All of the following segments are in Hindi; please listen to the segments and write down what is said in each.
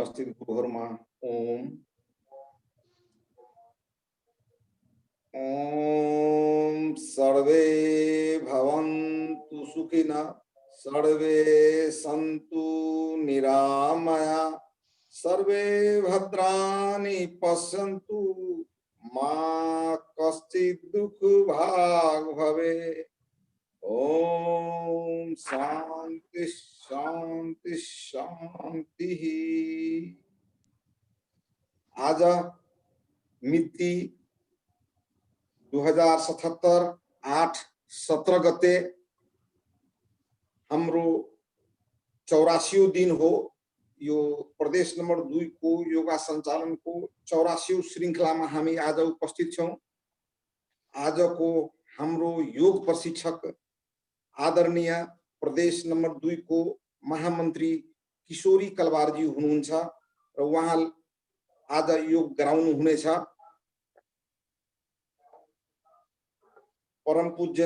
उपस्थित गुरुहरुमा ओम ओम सर्वे भवन्तु सुखिनः सर्वे सन्तु निरामया सर्वे भद्राणि पश्यन्तु मा कश्चित् दुःखभाग् भवेत्। ओम शांति शांति शांति। आज मिति 2077 8/17 गते हाम्रो 84 दिन हो। यो प्रदेश नंबर 2 को योगा संचालन को 84 श्रृंखला में हामी आज उपस्थित छौं। आज को हाम्रो योग प्रशिक्षक आदरणीय प्रदेश नंबर 2 को महामंत्री किशोरी कलवारजी हुनुहुन्छ र उहाँ आज योग गराउनु हुनेछ। परम पूज्य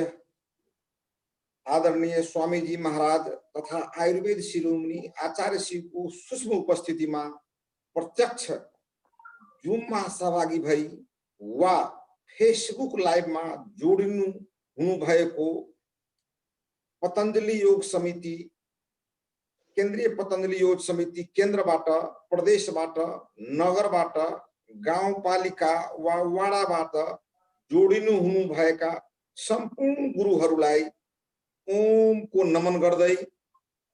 आदरणीय स्वामीजी महाराज तथा आयुर्वेद शिरोमणि आचार्य श्री को सूक्ष्म उपस्थिति में प्रत्यक्ष जूम में सहभागी भई वा फेसबुक लाइव में जोडिनु हुनु भएको पतंजलि योग समिति केन्द्रीय पतंजलि योग समिति केन्द्रबाट प्रदेशबाट नगरबाट गाउँपालिका वा वाडाबाट जोडिनु हुनु भएका सम्पूर्ण गुरुहरूलाई ओम को नमन गर्दै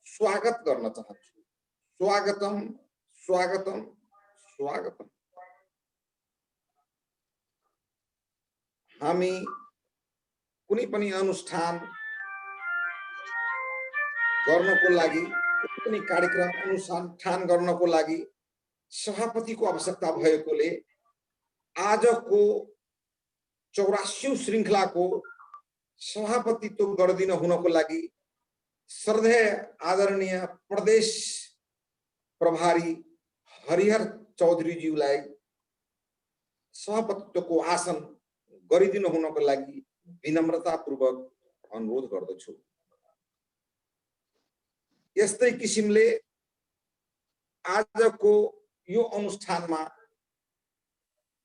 स्वागत गर्न चाहन्छु। स्वागतम स्वागतम स्वागतम। हामी कुनै पनि अनुष्ठान गर्नको लागि कुनै पनि कार्यक्रम अनुष्ठान गर्नको लागि सभापति को आवश्यकता भएकोले आजको 84 श्रृंखला को सभापतित्व गर्दिन हुनको लागि श्रद्धेय आदरणीय प्रदेश प्रभारी हरिहर चौधरी ज्यूलाई सभापतित्व को आसन गरिदिन हुनको लागि विनम्रता पूर्वक अनुरोध गर्दछु। यस्तै किसिमले आजको यो अनुष्ठानमा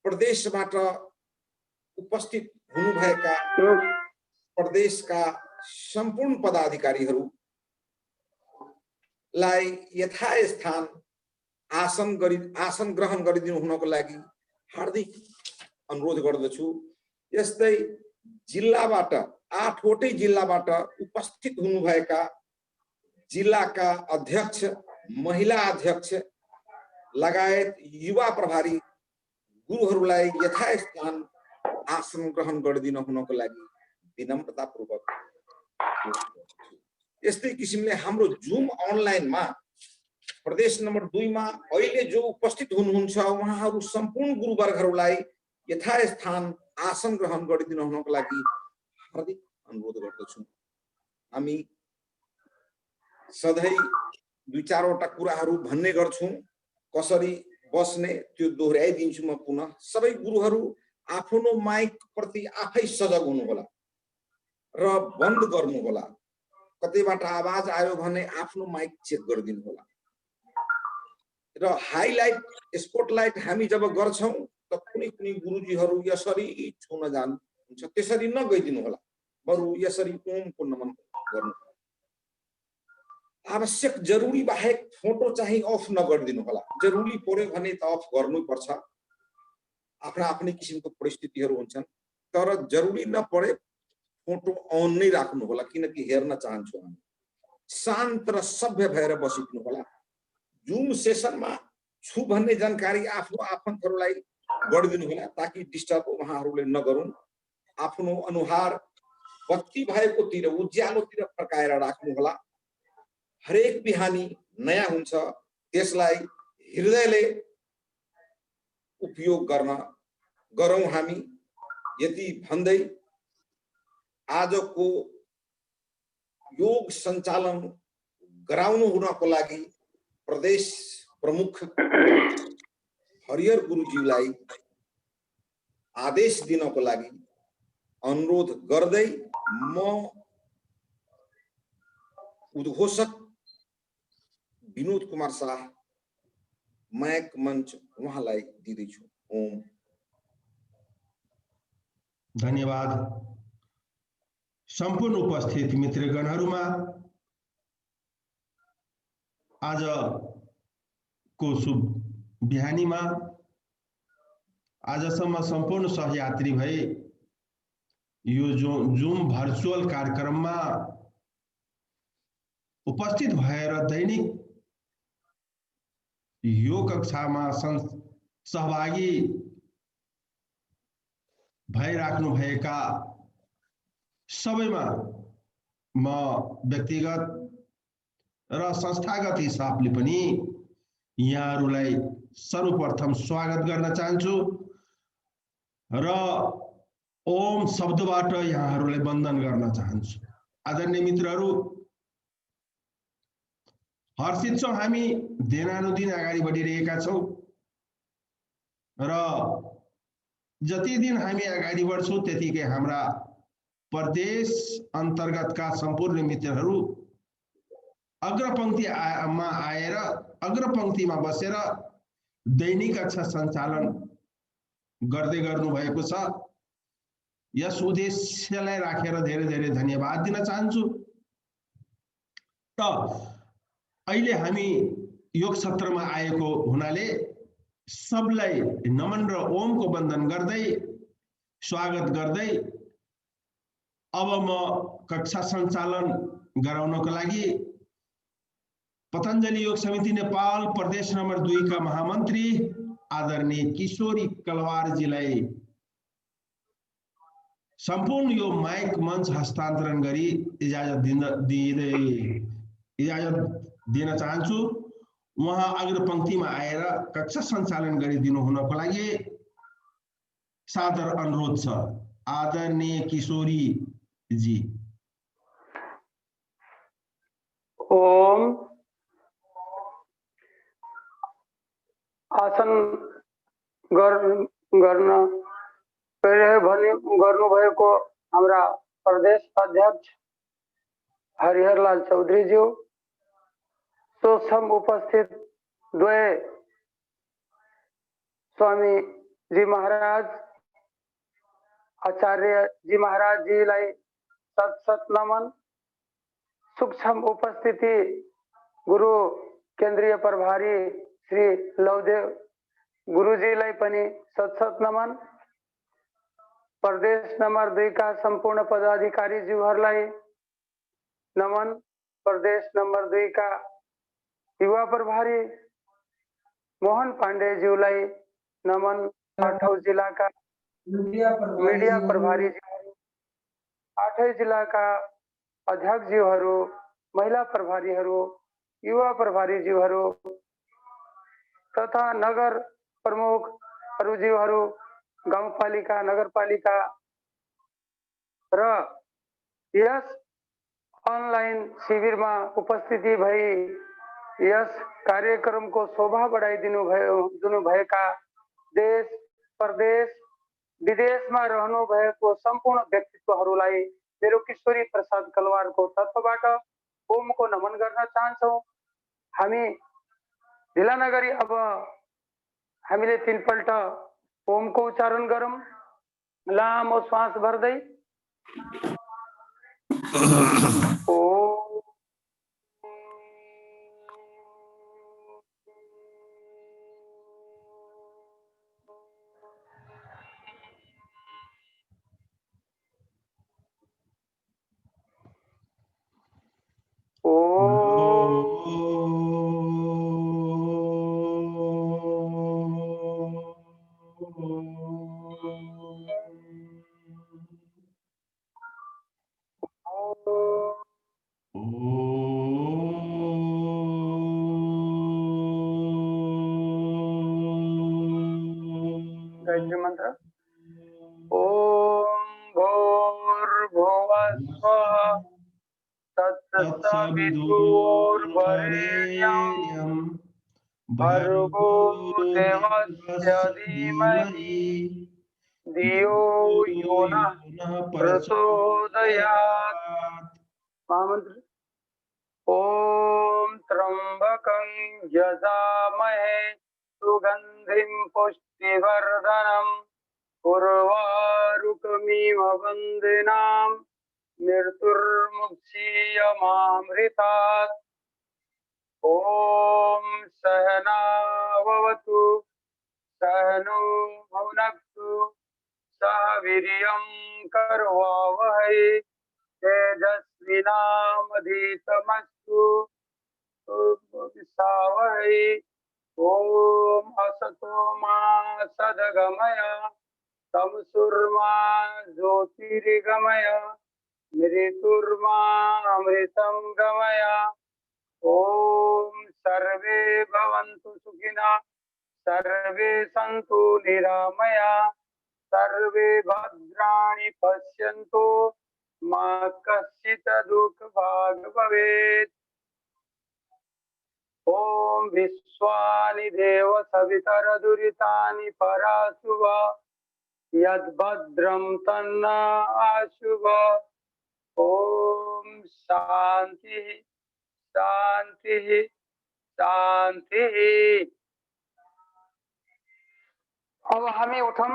प्रदेशबाट उपस्थित हुनुभएका प्रदेश का संपूर्ण पदाधिकारीहरूलाई यथास्थान आसन ग्रहण गरिदिनु हुनको लागि हार्दिक अनुरोध गर्दछु। यस्तै जिल्लाबाट 8वटै जिल्लाबाट उपस्थित हुनुभएका जिल्लाका अध्यक्ष महिला अध्यक्ष लगायत युवा प्रभारी गुरुहरूलाई यथास्थान आसन ग्रहण गरिदिनु हुनको लागि विनम्रता पूर्वक। यस्तै किसिमले हाम्रो जूम अनलाइन में प्रदेश नंबर 2 में अहिले जो उपस्थित हुनुहुन्छ उहाँहरू सम्पूर्ण गुरुवर्गहरूलाई यथास्थान आसन ग्रहण गरिदिनु हुनको लागि हार्दिक अनुरोध गर्दछु। हामी सधैं 2-4 वटा कुराहरू भन्ने गर्छौं, कसरी बस्ने त्यो दोहोर्याइदिन्छु म पुनः। सबै गुरुहरू आफ्नो माइक प्रति आफै सजग हुनु होला र बन्द गर्नु होला। कतैबाट आवाज आयो भने आफ्नो माइक चेक गरिदिनु होला र हाइलाइट स्पॉटलाइट हामी जब गर्छौं त कुनै कुनै गुरुजीहरू यसरी छुन जानुहुन्छ, त्यसरी नगइदिनु होला, बरु यसरी ओम को नमन गर्नु। आवश्यक जरुरी बाहेक फोटो चाहिँ अफ नगरिदिनु होला। जरुरी पर्यो भने त अफ गर्नु पर्छ, आफ्ना आफ्नै किसिमको परिस्थितिहरू हुन्छन्, तर जरुरी नपरे फोटो अन नै राख्नु होला, किनकि हेर्न चाहन्छु हामी। शान्त र सभ्य भएर बसिदिनु होला। जूम सेसनमा छु भन्ने जानकारी आफ्नो आफन्तहरूलाई गरिदिनु होला ताकि डिस्टर्ब उहाँहरूले नगरून्। आफ्नो अनुहार बत्ती भएकोतिर उज्यालोतिर फर्काएर राख्नु होला। हरेक बिहानी नयाँ हुन्छ, त्यसलाई हृदयले उपयोग गरौं हामी। यति भन्दै आजको योग संचालन गराउनु हुनको लागि प्रदेश प्रमुख हरिहर गुरुजीलाई आदेश दिनको लागि अनुरोध गर्दै म उद्घोषक विनोद कुमार शाह माइक मञ्च उहाँलाई दिँदैछु। ओम। धन्यवाद। सम्पूर्ण उपस्थित मित्रगणहरूमा आजको शुभ बिहानीमा आजसम्म सम्पूर्ण सहयात्री भए यो जुम भर्चुअल कार्यक्रममा उपस्थित भएर दैनिक यो कक्षामा सहभागी भइराख्नु भएका सबैमा म व्यक्तिगत र संस्थागत हिसाबले पनि यहाँहरूलाई सर्वप्रथम स्वागत गर्न चाहन्छु र ओम शब्दबाट यहाँहरूलाई वन्दन गर्न चाहन्छु। आदरणीय मित्रहरू, हर्षित छौँ हामी दिनानुदिन अगाडि बढिरहेका छौँ र जति दिन हामी अगाडि बढ्छौँ त्यतिकै हाम्रा प्रदेश अन्तर्गतका सम्पूर्ण मित्रहरू अग्रपंक्तिमा आएर अग्रपंक्तिमा बसेर दैनिक कक्षा सञ्चालन गर्दै गर्नु भएको छ। यस उद्देश्यलाई राखेर धेरै धेरै धन्यवाद दिन चाहन्छु। त अहिले हामी योग सत्रमा आएको हुनाले सबलाई नमन र ओमको वन्दन गर्दै स्वागत गर्दै अब म कक्षा सञ्चालन गराउनको लागि पतञ्जलि योग समिति नेपाल प्रदेश नम्बर 2 का महामन्त्री आदरणीय किशोरी कलवारजीलाई सम्पूर्ण यो माइक मञ्च हस्तान्तरण गरी इजाजत दिन चाहन्छु। उहाँ अग्रपंक्तिमा आएर कक्षा सञ्चालन गरिदिनु हुनको लागि सादर अनुरोध छ। आदरणीय किशोरी जी। ओम। आसन गर्न गर्नुभएको हाम्रा प्रदेश अध्यक्ष हरिहरलाल चौधरीज्यू, सोसम उपस्थित द्वय स्वामी जी महाराज, आचार्य जी महाराज जीलाई सत सत नमन। सूक्ष्म उपस्थिति गुरु केन्द्रीय प्रभारी श्री लवदेव गुरुजीलाई पनि सत सत नमन। प्रदेश नम्बर 2 का सम्पूर्ण पदाधिकारी ज्यूहरूलाई नमन। प्रदेश नम्बर 2 का युवा प्रभारी मोहन पाण्डे ज्यूलाई नमन। 8औं जिला का मीडिया प्रभारी ज्यूहरू, 8 जिला का अध्यक्ष ज्यूहरू, महिला प्रभारीहरू, युवा प्रभारी ज्यूहरू तथा नगर प्रमुखहरू ज्यूहरू, गाउँपालिका नगरपालिका र यस अनलाइन शिविरमा उपस्थिति भई यस कार्यक्रमको शोभा बढाइदिनु भएका देश प्रदेश विदेशमा रहनु भएको सम्पूर्ण व्यक्तित्वहरूलाई मेरो किशोरी प्रसाद कलवारको तर्फबाट ओमको नमन गर्न चाहन्छौँ। हामी ढिला नगरी अब हामीले 3 पल्ट ओमको उच्चारण गरौँ। लामो श्वास भर्दै गायत्री मंत्र। ओम भूर्भुवस्सुः तत्सवितुर्वरेण्यं भर्गो देवस्य धीमहि धियो यो नः प्रचोदयात्। महामंत्र। ओम त्र्यंबकं यजामहे सुगंधिं पुष्टिवर्धनम् उर्वारुकमिव वन्दिनां मृत्युर्मुक्षीयमामृतात्। ॐ सहनाववतु सहनो भुनक्तु सह वीर्यं करवावहै तेजस्विनामधीतमस्तु विद्विषावहै। ॐ असतो मा सद्गमय तमसुर्मा ज्योतिर्गमय मृत्युर्मा अमृतं गमय। ॐ सर्वे भवन्तु सुखिनः सर्वे सन्तु निरामया सर्वे भद्राणि पश्यन्तु मा कश्चित् दुःखभाग् भवेत्। ॐ विश्वानि देव सवितरदुरितानि पराशुभ यद्भद्रं तन्न आशुभ। ॐ शांति शांति शांति। अब हमें उठम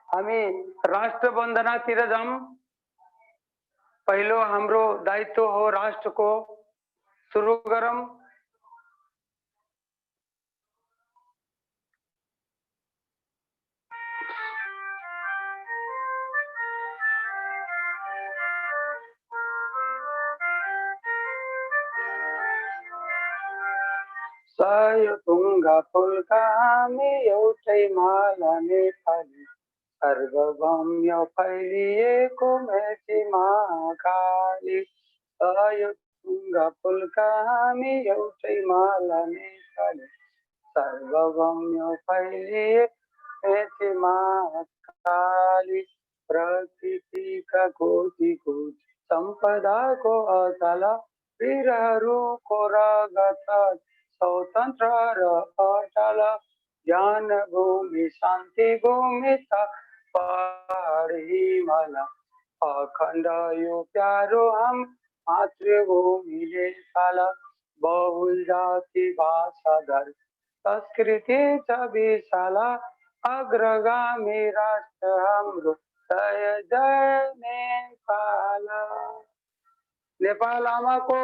हमें राष्ट्र वंदना तिरजम। पहलो हमरो दायित्व हो राष्ट्र को शुरू करम। सयुतुंगा पुलकामी एउटै माला नेपाली सर्वभौम्य फैलिएको मेचीमा काली। सयुतुंगा पुलकामी एउटै माला नेपाली सर्वभौम्य फैलिएको मेचीमा काली। प्रकृतिका कोटि कोटि सम्पदाको अचल वीरहरूको रगत स्वतन्त्र र अचल। ज्ञान भूमि शान्ति भूमि छ पहाड हिमाल अखण्ड यो प्यारो हम मातृभूमि नेपाल। बहुल जाति भाषा धर्म संस्कृति छ विशाल अग्रगामी राष्ट्र हाम्रो जय जय नेपाल। नेपाल आमाको।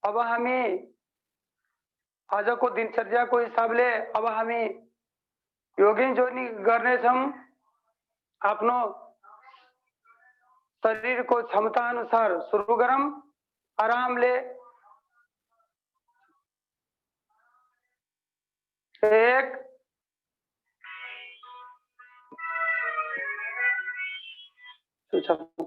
अब हामी आजको दिनचर्याको हिसाबले अब हामी योगिन जोनी गर्नेछौं। आफ्नो शरीरको क्षमता अनुसार सुरु गरौं आरामले। 1 2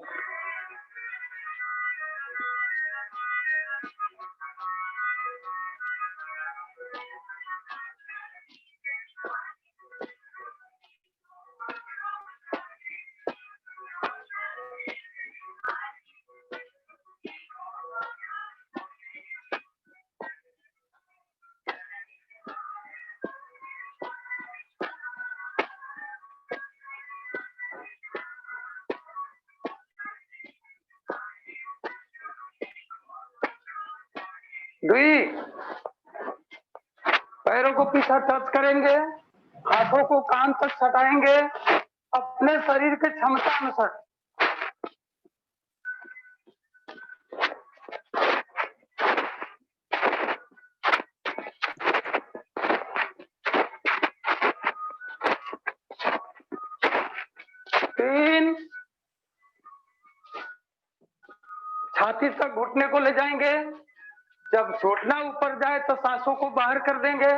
पैरों को पीछा टच करेंगे, हाथों को कान तक सटाएंगे अपने शरीर के क्षमता अनुसार। छाती तक घुटने को ले जाएंगे। जब घुटना ऊपर जाए तो सांसों को बाहर कर देंगे।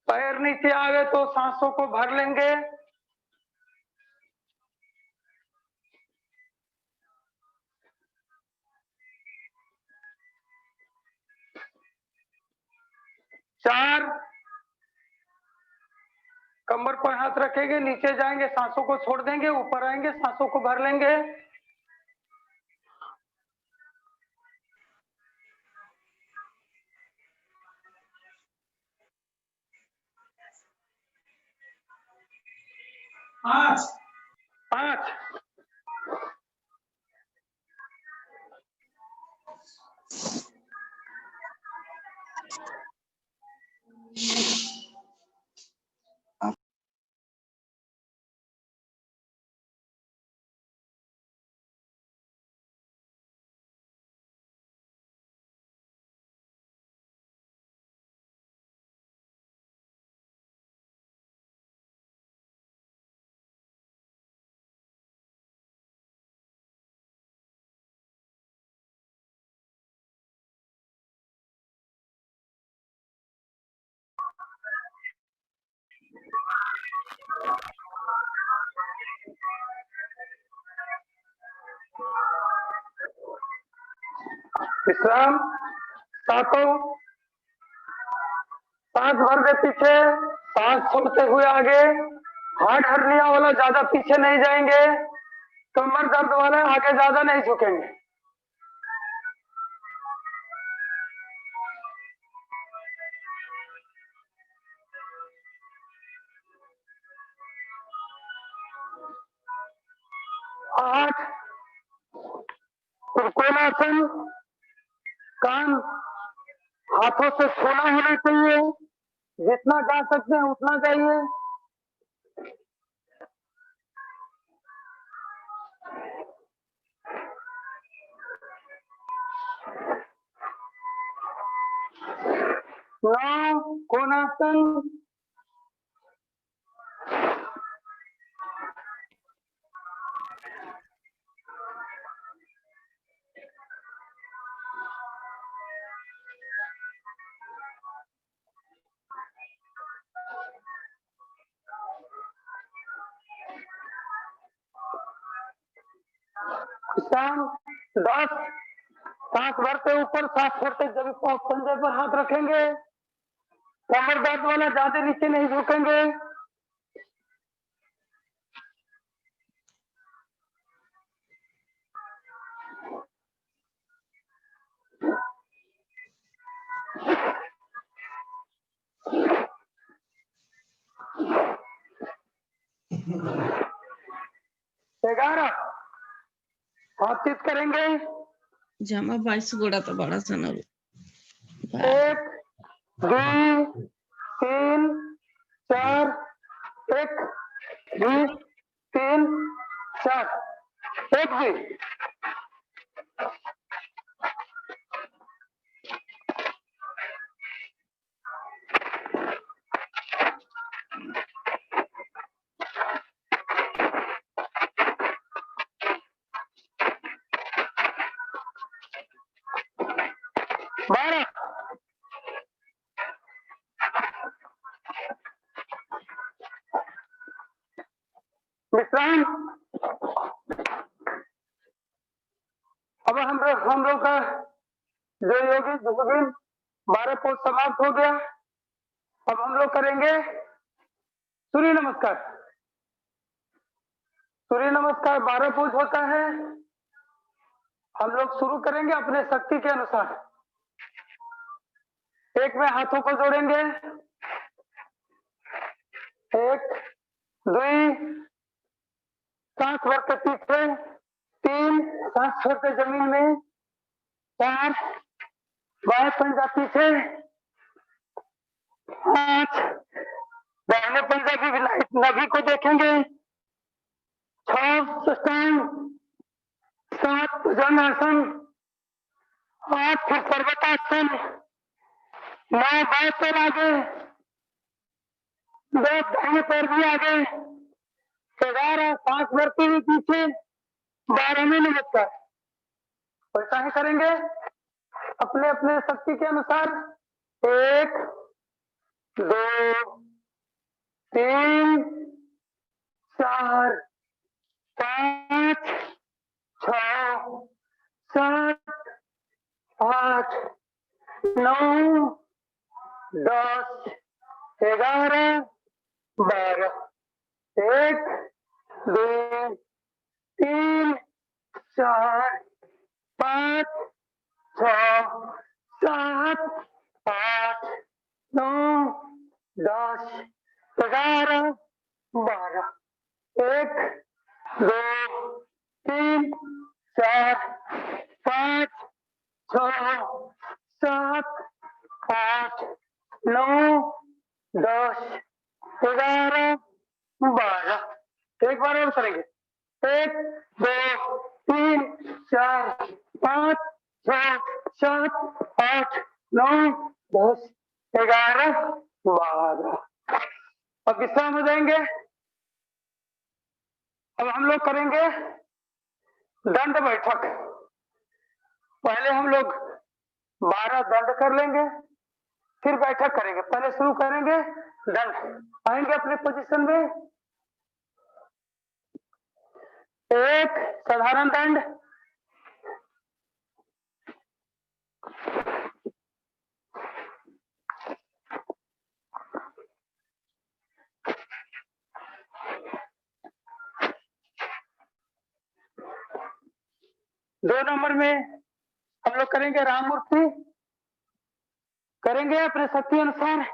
पैर नीचे आवे तो सांसों को भर लेंगे। चार, कमर पर हाथ रखेंगे, नीचे जाएंगे, सांसों को छोड़ देंगे, ऊपर आएंगे, सांसों को भर लेंगे। 5 विश्राम। सातों सांस भर दे पीछे, सांस छोड़ते हुए आगे। हार्ट हर्निया वाला ज्यादा पीछे नहीं जाएंगे, कमर दर्द वाले आगे ज्यादा नहीं झुकेंगे। आठ, त्रिकोणासन। कान हाथों से छूना होना चाहिए, जितना जा सकते हैं उतना जाइए। नौ, कोणासन। विश्राम। 10, सांस भरते ऊपर, सांस छोड़ते जब पंजे पर हाथ रखेंगे। कमर दर्द वाला ज्यादा नीचे नहीं झुकेंगे। ग्यारह, बातचीत करेंगे। जमा 22 गोड़ा तो बड़ा सा ना 1, 2, 3, 4। 1, 2, 3, 4। 1 भी। बारह। विश्राम। अब हम लोग का जो योगी जोगिन 12 पोज समाप्त हो गया। अब हम लोग करेंगे सूर्य नमस्कार। सूर्य नमस्कार 12 पोज होता है। हम लोग शुरू करेंगे अपने शक्ति के अनुसार। एक में हाथों को जोड़ेंगे, 1, 2, सांस भरते पीछे, 3, सांस छोड़ते जमीन में, 4, बाएं पंजा पीछे, 5, दाहिने पंजा की नभी को देखेंगे, 6, सुस्तान, 7, भुजंगासन, 8, फिर पर्वतासन, 9, बाएं पैर आगे, 10, दाहिने पैर भी आगे, 11, सांस भरते हुए पीछे, 12वें नमस्कार। वैसा ही करेंगे अपने अपने शक्ति के अनुसार। 1, 2, 3, 4, 5, 6, 7, 8, 9, 10, 11, 12। 1, 2, 3, 4, 5, 6, 7, 8, 9, 10, 11, 12। 1, 2, 3, 4, 5, 6, 7, 8, 9, 10, 11, 12। एक बार और करेंगे। 1, 2, 3, 4, 5, 6, 7, 8, 9, 10, 11, 12। अब विश्राम हो जाएंगे। अब हम लोग करेंगे दंड बैठक। पहले हम लोग 12 दंड कर लेंगे, फिर बैठक करेंगे। पहले शुरू करेंगे दंड आएंगे अपने पोजीशन में। एक साधारण दंड, दो नंबर में हम लोग करेंगे राम मूर्ति, करेंगे अपने शक्ति अनुसार।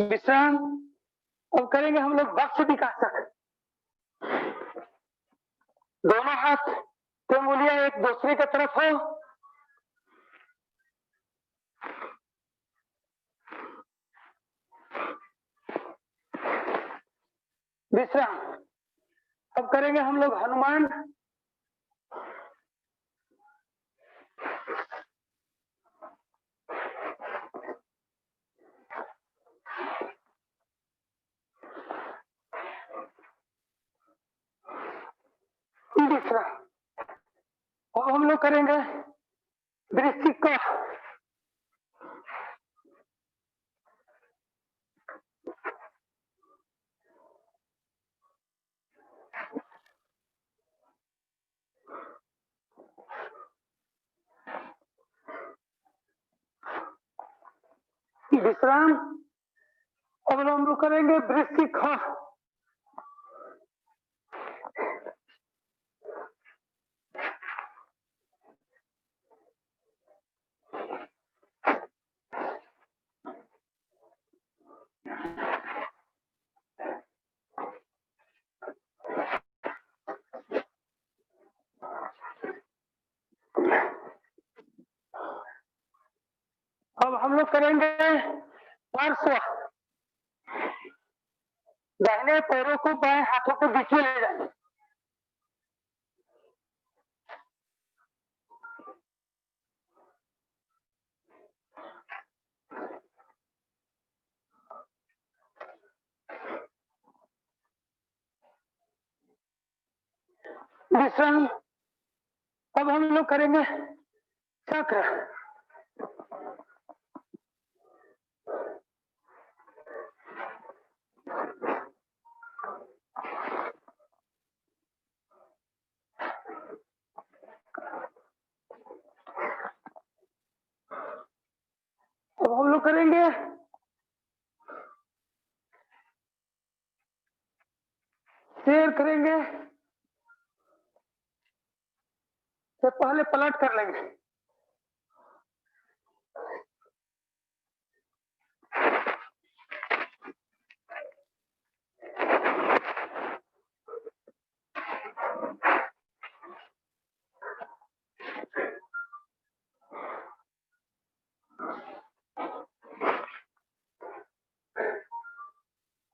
विश्राम। अब करेंगे हम लोग वक्ष विकासक, दोनों हाथ की उंगलियां एक दूसरे की तरफ हो, विश्राम। अब करेंगे हम लोग हनुमान, विश्राम। अब हम लोग करेंगे वृश्चिक का, विश्राम। अब हम लोग करेंगे वृश्चिक खा, अब हम लोग करेंगे पार्श्व, दाहिने पैरों को बाएं हाथों के बीच में ले जाएंगे, विश्राम। अब हम लोग करेंगे चक्र, अब हम लोग करेंगे शेर, करेंगे तो पहले पलट कर लेंगे,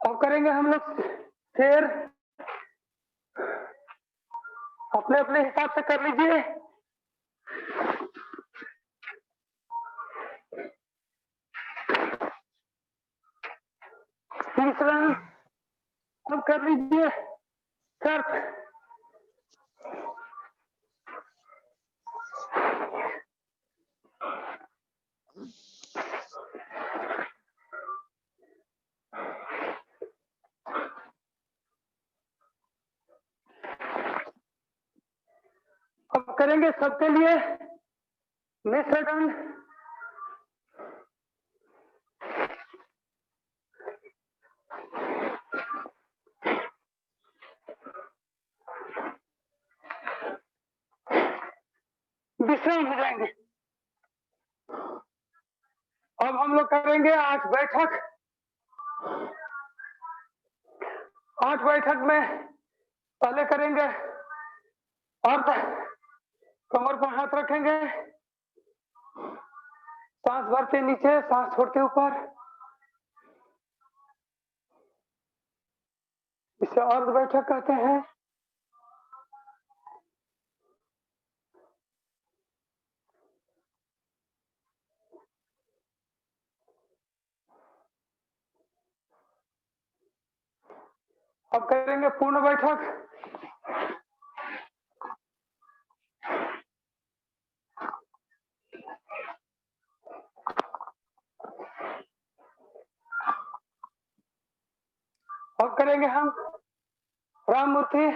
अब करेंगे हम लोग शेर, अपने अपने हिसाब से कर लीजिए। तीसरा अब कर लीजिए सर्प, अब करेंगे सबके लिए मिश्र दंड, विश्राम हो जाएंगे। अब हम लोग करेंगे 8 बैठक। 8 बैठक में पहले करेंगे अर्ध, कमर पर हाथ रखेंगे, सांस भरते नीचे, सांस छोड़ते ऊपर, इसे अर्ध बैठक कहते हैं। अब करेंगे पूर्ण बैठक। अब करेंगे हम राम मूर्ति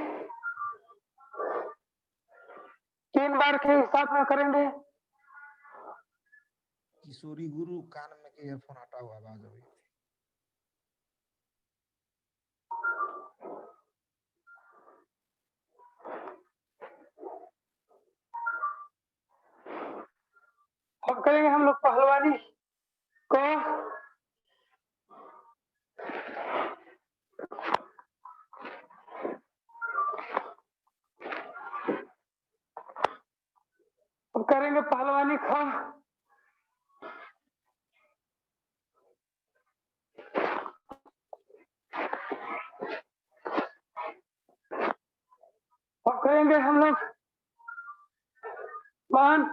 3 बार के हिसाब में करेंगे। किशोरी गुरु कान में के ईयरफोन हटा हुआ आवाज हो रही थी। अब करेंगे हम लोग पहलवानी को अब करेंगे पहलवानी को अब करेंगे हम लोग मान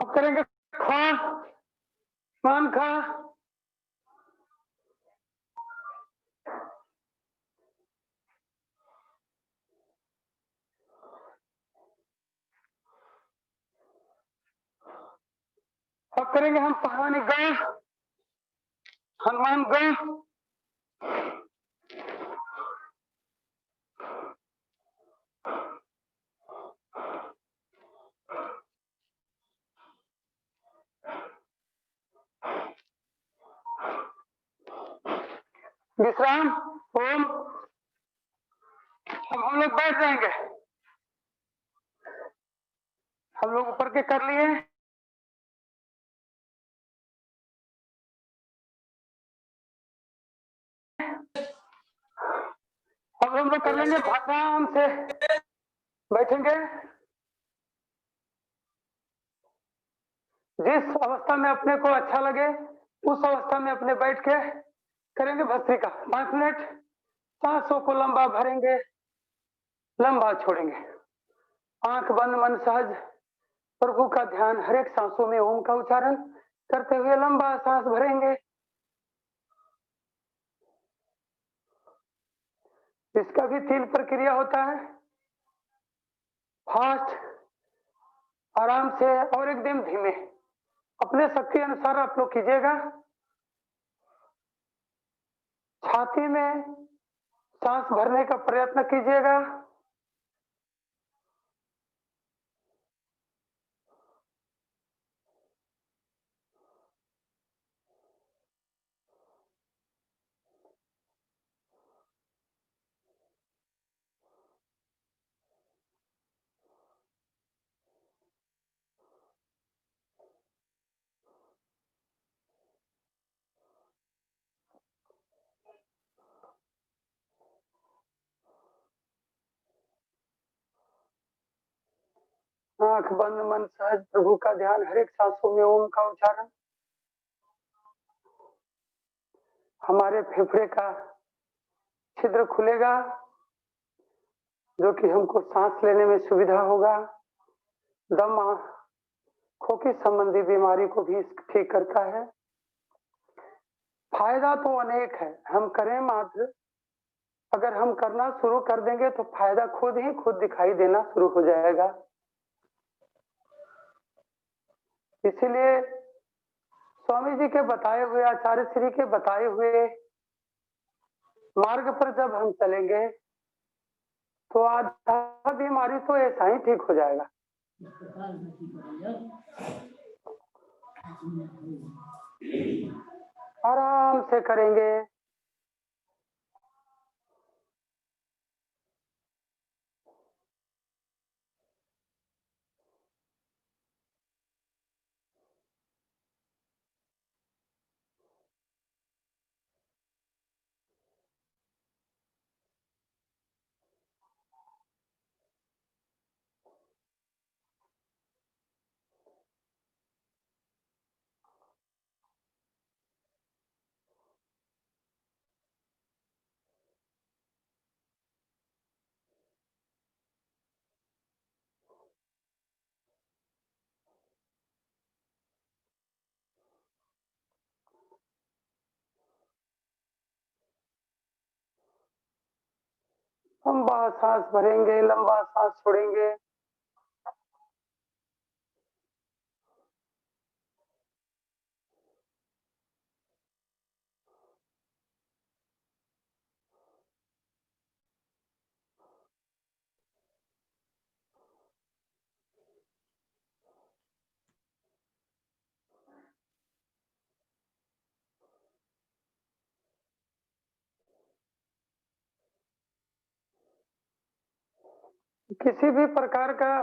अब करेंगे खा मान खा अब करेंगे हम पहलवानी गा हनुमान गा विश्राम ओम। अब हम लोग बैठ जाएंगे। हम लोग ऊपर के कर लिए। अब हम लोग कर लेंगे आराम से बैठेंगे। जिस अवस्था में अपने को अच्छा लगे उस अवस्था में अपने बैठ के करेंगे भस्त्रिका 5 मिनट। सांसों को लंबा भरेंगे, लंबा छोड़ेंगे। आंख बंद, मन सहज, प्रभु का ध्यान, हर एक सांसों में ओम का उच्चारण करते हुए लंबा सांस भरेंगे। इसका भी 3 प्रक्रिया होता है, फास्ट, आराम से और एकदम धीमे। अपने शक्ति अनुसार आप लोग कीजिएगा। छाती में सांस भरने का प्रयत्न कीजिएगा। आंख बंद, मन सहज, प्रभु का ध्यान, हर एक सांसों में ओम का उच्चारण। हमारे फेफड़े का छिद्र खुलेगा जो कि हमको सांस लेने में सुविधा होगा। दम खोखी संबंधी बीमारी को भी ठीक करता है। फायदा तो अनेक है, हम करें मात्र। अगर हम करना शुरू कर देंगे तो फायदा खुद ही खुद दिखाई देना शुरू हो जाएगा। इसीलिए स्वामी जी के बताए हुए, आचार्य श्री के बताए हुए मार्ग पर जब हम चलेंगे तो आधा बीमारी तो ऐसा ही ठीक हो जाएगा। आराम से करेंगे। लंबा सांस भरेंगे, लंबा सांस छोड़ेंगे। किसी भी प्रकार का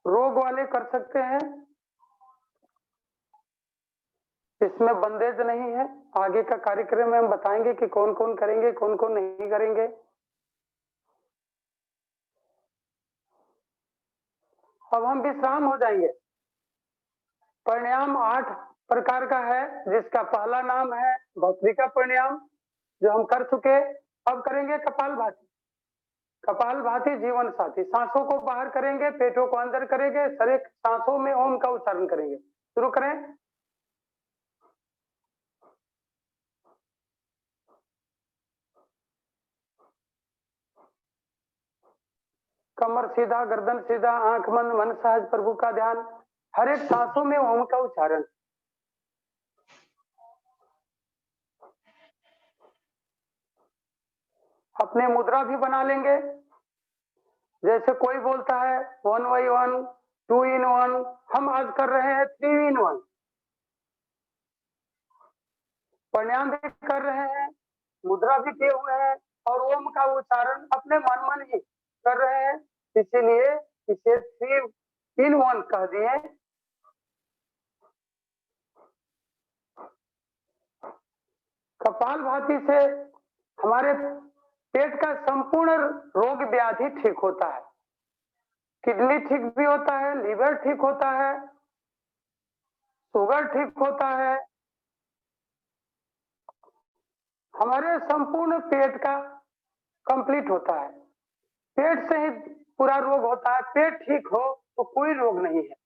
रोग वाले कर सकते हैं, इसमें बंदेज नहीं है। आगे का कार्यक्रम में हम बताएंगे कि कौन कौन करेंगे, कौन कौन नहीं करेंगे। अब हम विश्राम हो जाएंगे। प्राणायाम 8 प्रकार का है, जिसका पहला नाम है भस्त्रिका प्राणायाम, जो हम कर चुके। अब करेंगे कपालभाति। कपालभाति जीवन साथी। सांसों को बाहर करेंगे, पेटों को अंदर करेंगे, सारे सांसों में ओम का उच्चारण करेंगे। शुरू करें। कमर सीधा, गर्दन सीधा, आंख बंद, मन सहज, प्रभु का ध्यान। हर एक सांसों में ओम का उच्चारण। अपने मुद्रा भी बना लेंगे। जैसे कोई बोलता है 1/1, 2-in-1, हम आज कर रहे हैं 3-in-1। प्राणायाम भी कर रहे हैं, मुद्रा भी किए हुए हैं, और ओम का उच्चारण अपने मन ही कर रहे हैं। इसीलिए इसे 3-in-1 कह दिए। कपालभाति से हमारे पेट का संपूर्ण रोग व्याधि ठीक होता है। किडनी ठीक भी होता है, लीवर ठीक होता है, शुगर ठीक होता है। हमारे संपूर्ण पेट का कंप्लीट होता है। पेट से ही पूरा रोग होता है। पेट ठीक हो तो कोई रोग नहीं है।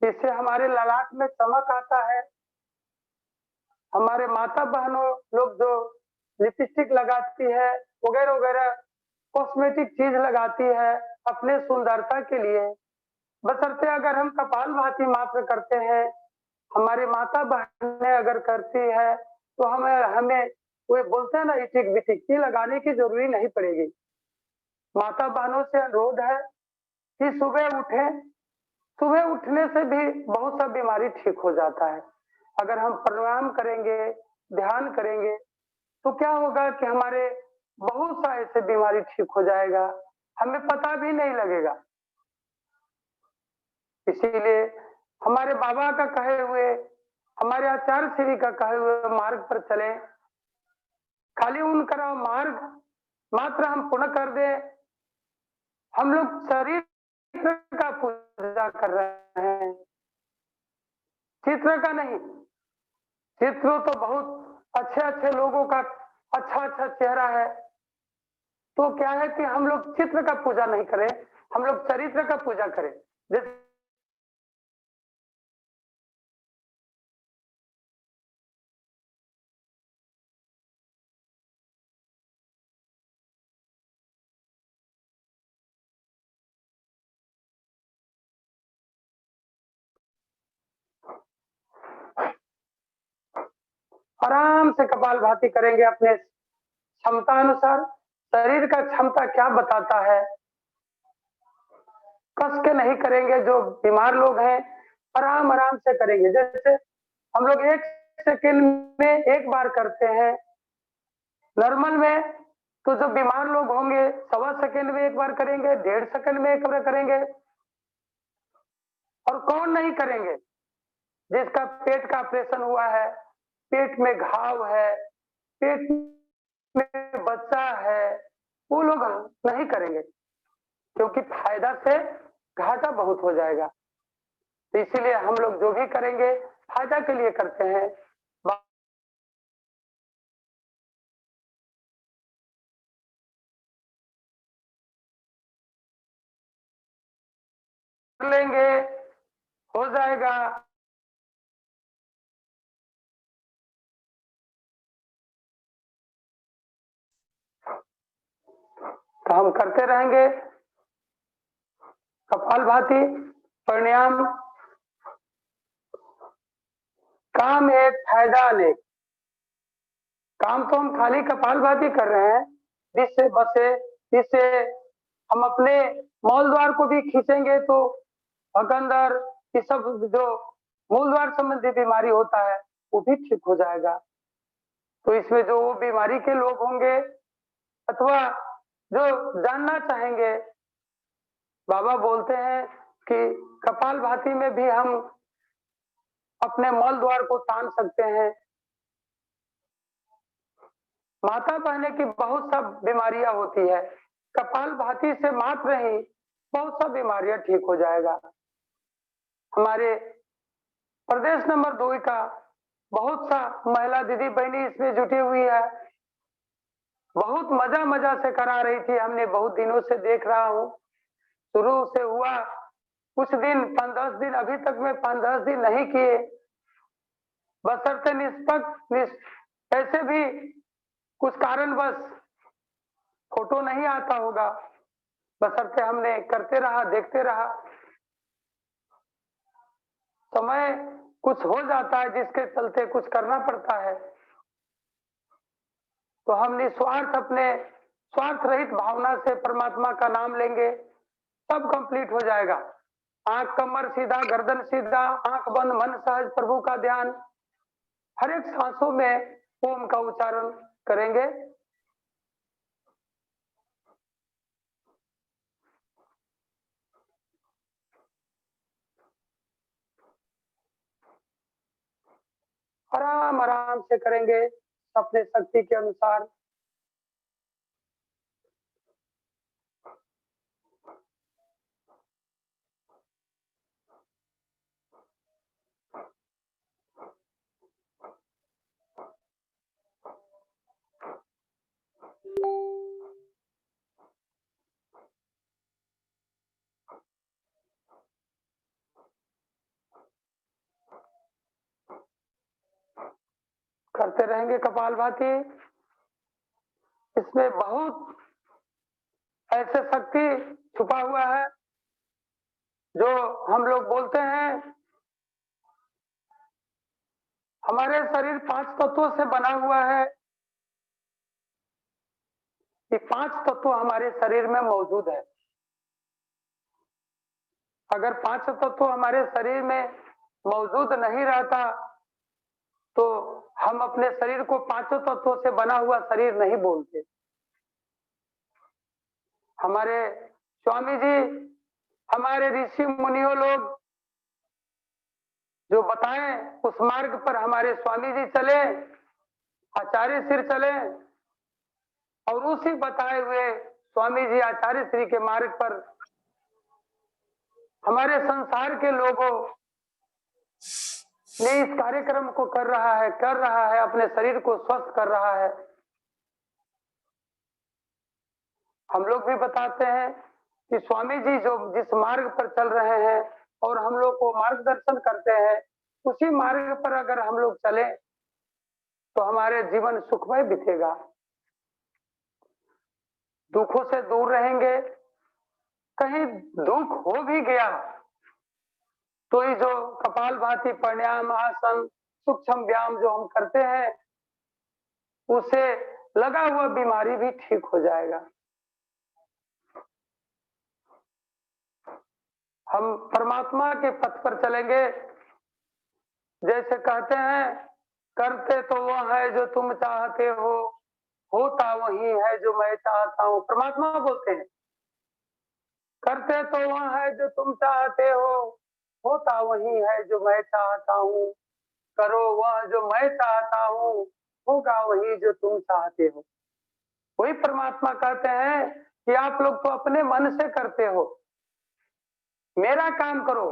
इससे हमारे ललाट में चमक आता है। हमारे माता बहनों लोग जो लिपस्टिक लगाती है, वगैरह वगैरह कॉस्मेटिक चीज लगाती है अपने सुंदरता के लिए, बशर्ते अगर हम कपालभाति मात्र करते हैं, हमारी माता बहनें अगर करती है, तो हमें वो बोलते हैं ना, इटिक बिटिक लगाने की जरूरी नहीं पड़ेगी। माता बहनों से अनुरोध है कि सुबह उठें। सुबह उठने से भी बहुत सा बीमारी ठीक हो जाता है। अगर हम प्राणायाम करेंगे, ध्यान करेंगे, तो क्या होगा कि हमारे बहुत सा ऐसे बीमारी ठीक हो जाएगा, हमें पता भी नहीं लगेगा। इसीलिए हमारे बाबा का कहे हुए, हमारे आचार्य श्री का कहे हुए मार्ग पर चले। खाली उनका मार्ग मात्र हम पूर्ण कर दे। हम लोग शरीर का पूजा कर रहे हैं, चित्र का नहीं। चित्र तो बहुत अच्छे अच्छे लोगों का अच्छा अच्छा चेहरा है, तो क्या है कि हम लोग चित्र का पूजा नहीं करें, हम लोग चरित्र का पूजा करें। जैसे आराम से कपालभाति करेंगे अपने क्षमता अनुसार। शरीर का क्षमता क्या बताता है, कस के नहीं करेंगे। जो बीमार लोग हैं आराम आराम से करेंगे। जैसे हम लोग 1 सेकेंड में 1 बार करते हैं नॉर्मल में, तो जो बीमार लोग होंगे 1.25 सेकेंड में 1 बार करेंगे, 1.5 सेकेंड में 1 बार करेंगे। और कौन नहीं करेंगे? जिसका पेट का ऑपरेशन हुआ है, पेट में घाव है, पेट में बच्चा है, वो लोग नहीं करेंगे, क्योंकि फायदा से घाटा बहुत हो जाएगा। तो इसीलिए हम लोग जो भी करेंगे फायदा के लिए करते हैं। लेंगे हो जाएगा। तो हम करते रहेंगे कपालभाति प्राणायाम। काम एक फायदा अनेक। काम तो हम खाली कपालभाति कर रहे हैं, जिससे बसे, जिससे हम अपने मौल द्वार को भी खींचेंगे तो भगंदर, ये सब जो मूल द्वार संबंधी बीमारी होता है वो भी ठीक हो जाएगा। तो इसमें जो वो बीमारी के लोग होंगे अथवा जो जानना चाहेंगे, बाबा बोलते हैं कि कपालभाति में भी हम अपने मल द्वार को तान सकते हैं। माता बहने की बहुत सा बीमारियां होती है, कपालभाति से मात्र ही बहुत सा बीमारियां ठीक हो जाएगा। हमारे प्रदेश नंबर 2 का बहुत सा महिला दीदी बहनी इसमें जुटी हुई है, बहुत मजा से करा रही थी। हमने बहुत दिनों से देख रहा हूँ, शुरू से हुआ कुछ दिन 5-10 दिन, अभी तक में 5-10 दिन नहीं किए, बशर्ते निष्पक्ष ऐसे भी कुछ कारणवश फोटो नहीं आता होगा, बशर्ते हमने करते रहा, देखते रहा। समय कुछ हो जाता है जिसके चलते कुछ करना पड़ता है, तो हम निस्वार्थ अपने स्वार्थ रहित भावना से परमात्मा का नाम लेंगे, सब कंप्लीट हो जाएगा। आंख कमर सीधा, गर्दन सीधा, आंख बंद, मन सहज, प्रभु का ध्यान। हर एक सांसों में ओम का उच्चारण करेंगे। आराम आराम से करेंगे अपने शक्ति के अनुसार। करते रहेंगे कपालभाति। इसमें बहुत ऐसे शक्ति छुपा हुआ है जो हम लोग बोलते हैं। हमारे शरीर 5 तत्वों से बना हुआ है, ये 5 तत्व हमारे शरीर में मौजूद है। अगर 5 तत्व हमारे शरीर में मौजूद नहीं रहता तो हम अपने शरीर को 5 तत्वों से बना हुआ शरीर नहीं बोलते। हमारे स्वामी जी, हमारे ऋषि मुनियों लोग जो बताएं उस मार्ग पर हमारे स्वामी जी चले, आचार्य श्री चले, और उसी बताए हुए स्वामी जी आचार्य श्री के मार्ग पर हमारे संसार के लोगों ने इस कार्यक्रम को कर रहा है, अपने शरीर को स्वस्थ कर रहा है। हम लोग भी बताते हैं कि स्वामी जी जो जिस मार्ग पर चल रहे हैं और हम लोग को मार्गदर्शन करते हैं, उसी मार्ग पर अगर हम लोग चले तो हमारे जीवन सुखमय बीतेगा, दुखों से दूर रहेंगे। कहीं दुख हो भी गया तो ये जो कपालभाति प्राणायाम, आसन, सूक्ष्म व्यायाम जो हम करते हैं, उसे लगा हुआ बीमारी भी ठीक हो जाएगा। हम परमात्मा के पथ पर चलेंगे। जैसे कहते हैं, करते तो वो है जो तुम चाहते हो, होता वही है जो मैं चाहता हूं। परमात्मा बोलते हैं, करते तो वह है जो तुम चाहते हो, होता वही है जो मैं चाहता हूं। करो वह जो मैं चाहता हूं, होगा वही जो तुम चाहते हो। वही परमात्मा कहते हैं कि आप लोग तो अपने मन से करते हो, मेरा काम करो,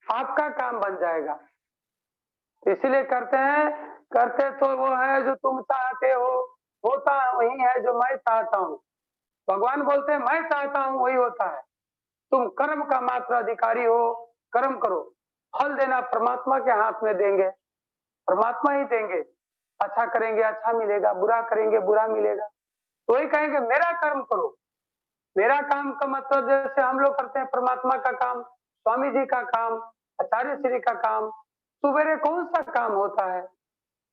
आपका काम बन जाएगा। इसलिए करते हैं, करते तो वो है जो तुम चाहते हो, होता वही है जो मैं चाहता हूं। भगवान बोलते हैं मैं चाहता हूं वही होता है। तुम कर्म का मात्र अधिकारी हो, कर्म करो, फल देना परमात्मा के हाथ में देंगे, परमात्मा ही देंगे। अच्छा करेंगे अच्छा मिलेगा, बुरा करेंगे बुरा मिलेगा। तो वही कहेंगे मेरा कर्म करो। मेरा काम का मतलब जैसे हम लोग करते हैं परमात्मा का काम, स्वामी जी का काम, आचार्य श्री का काम। सुबेरे कौन सा काम होता है?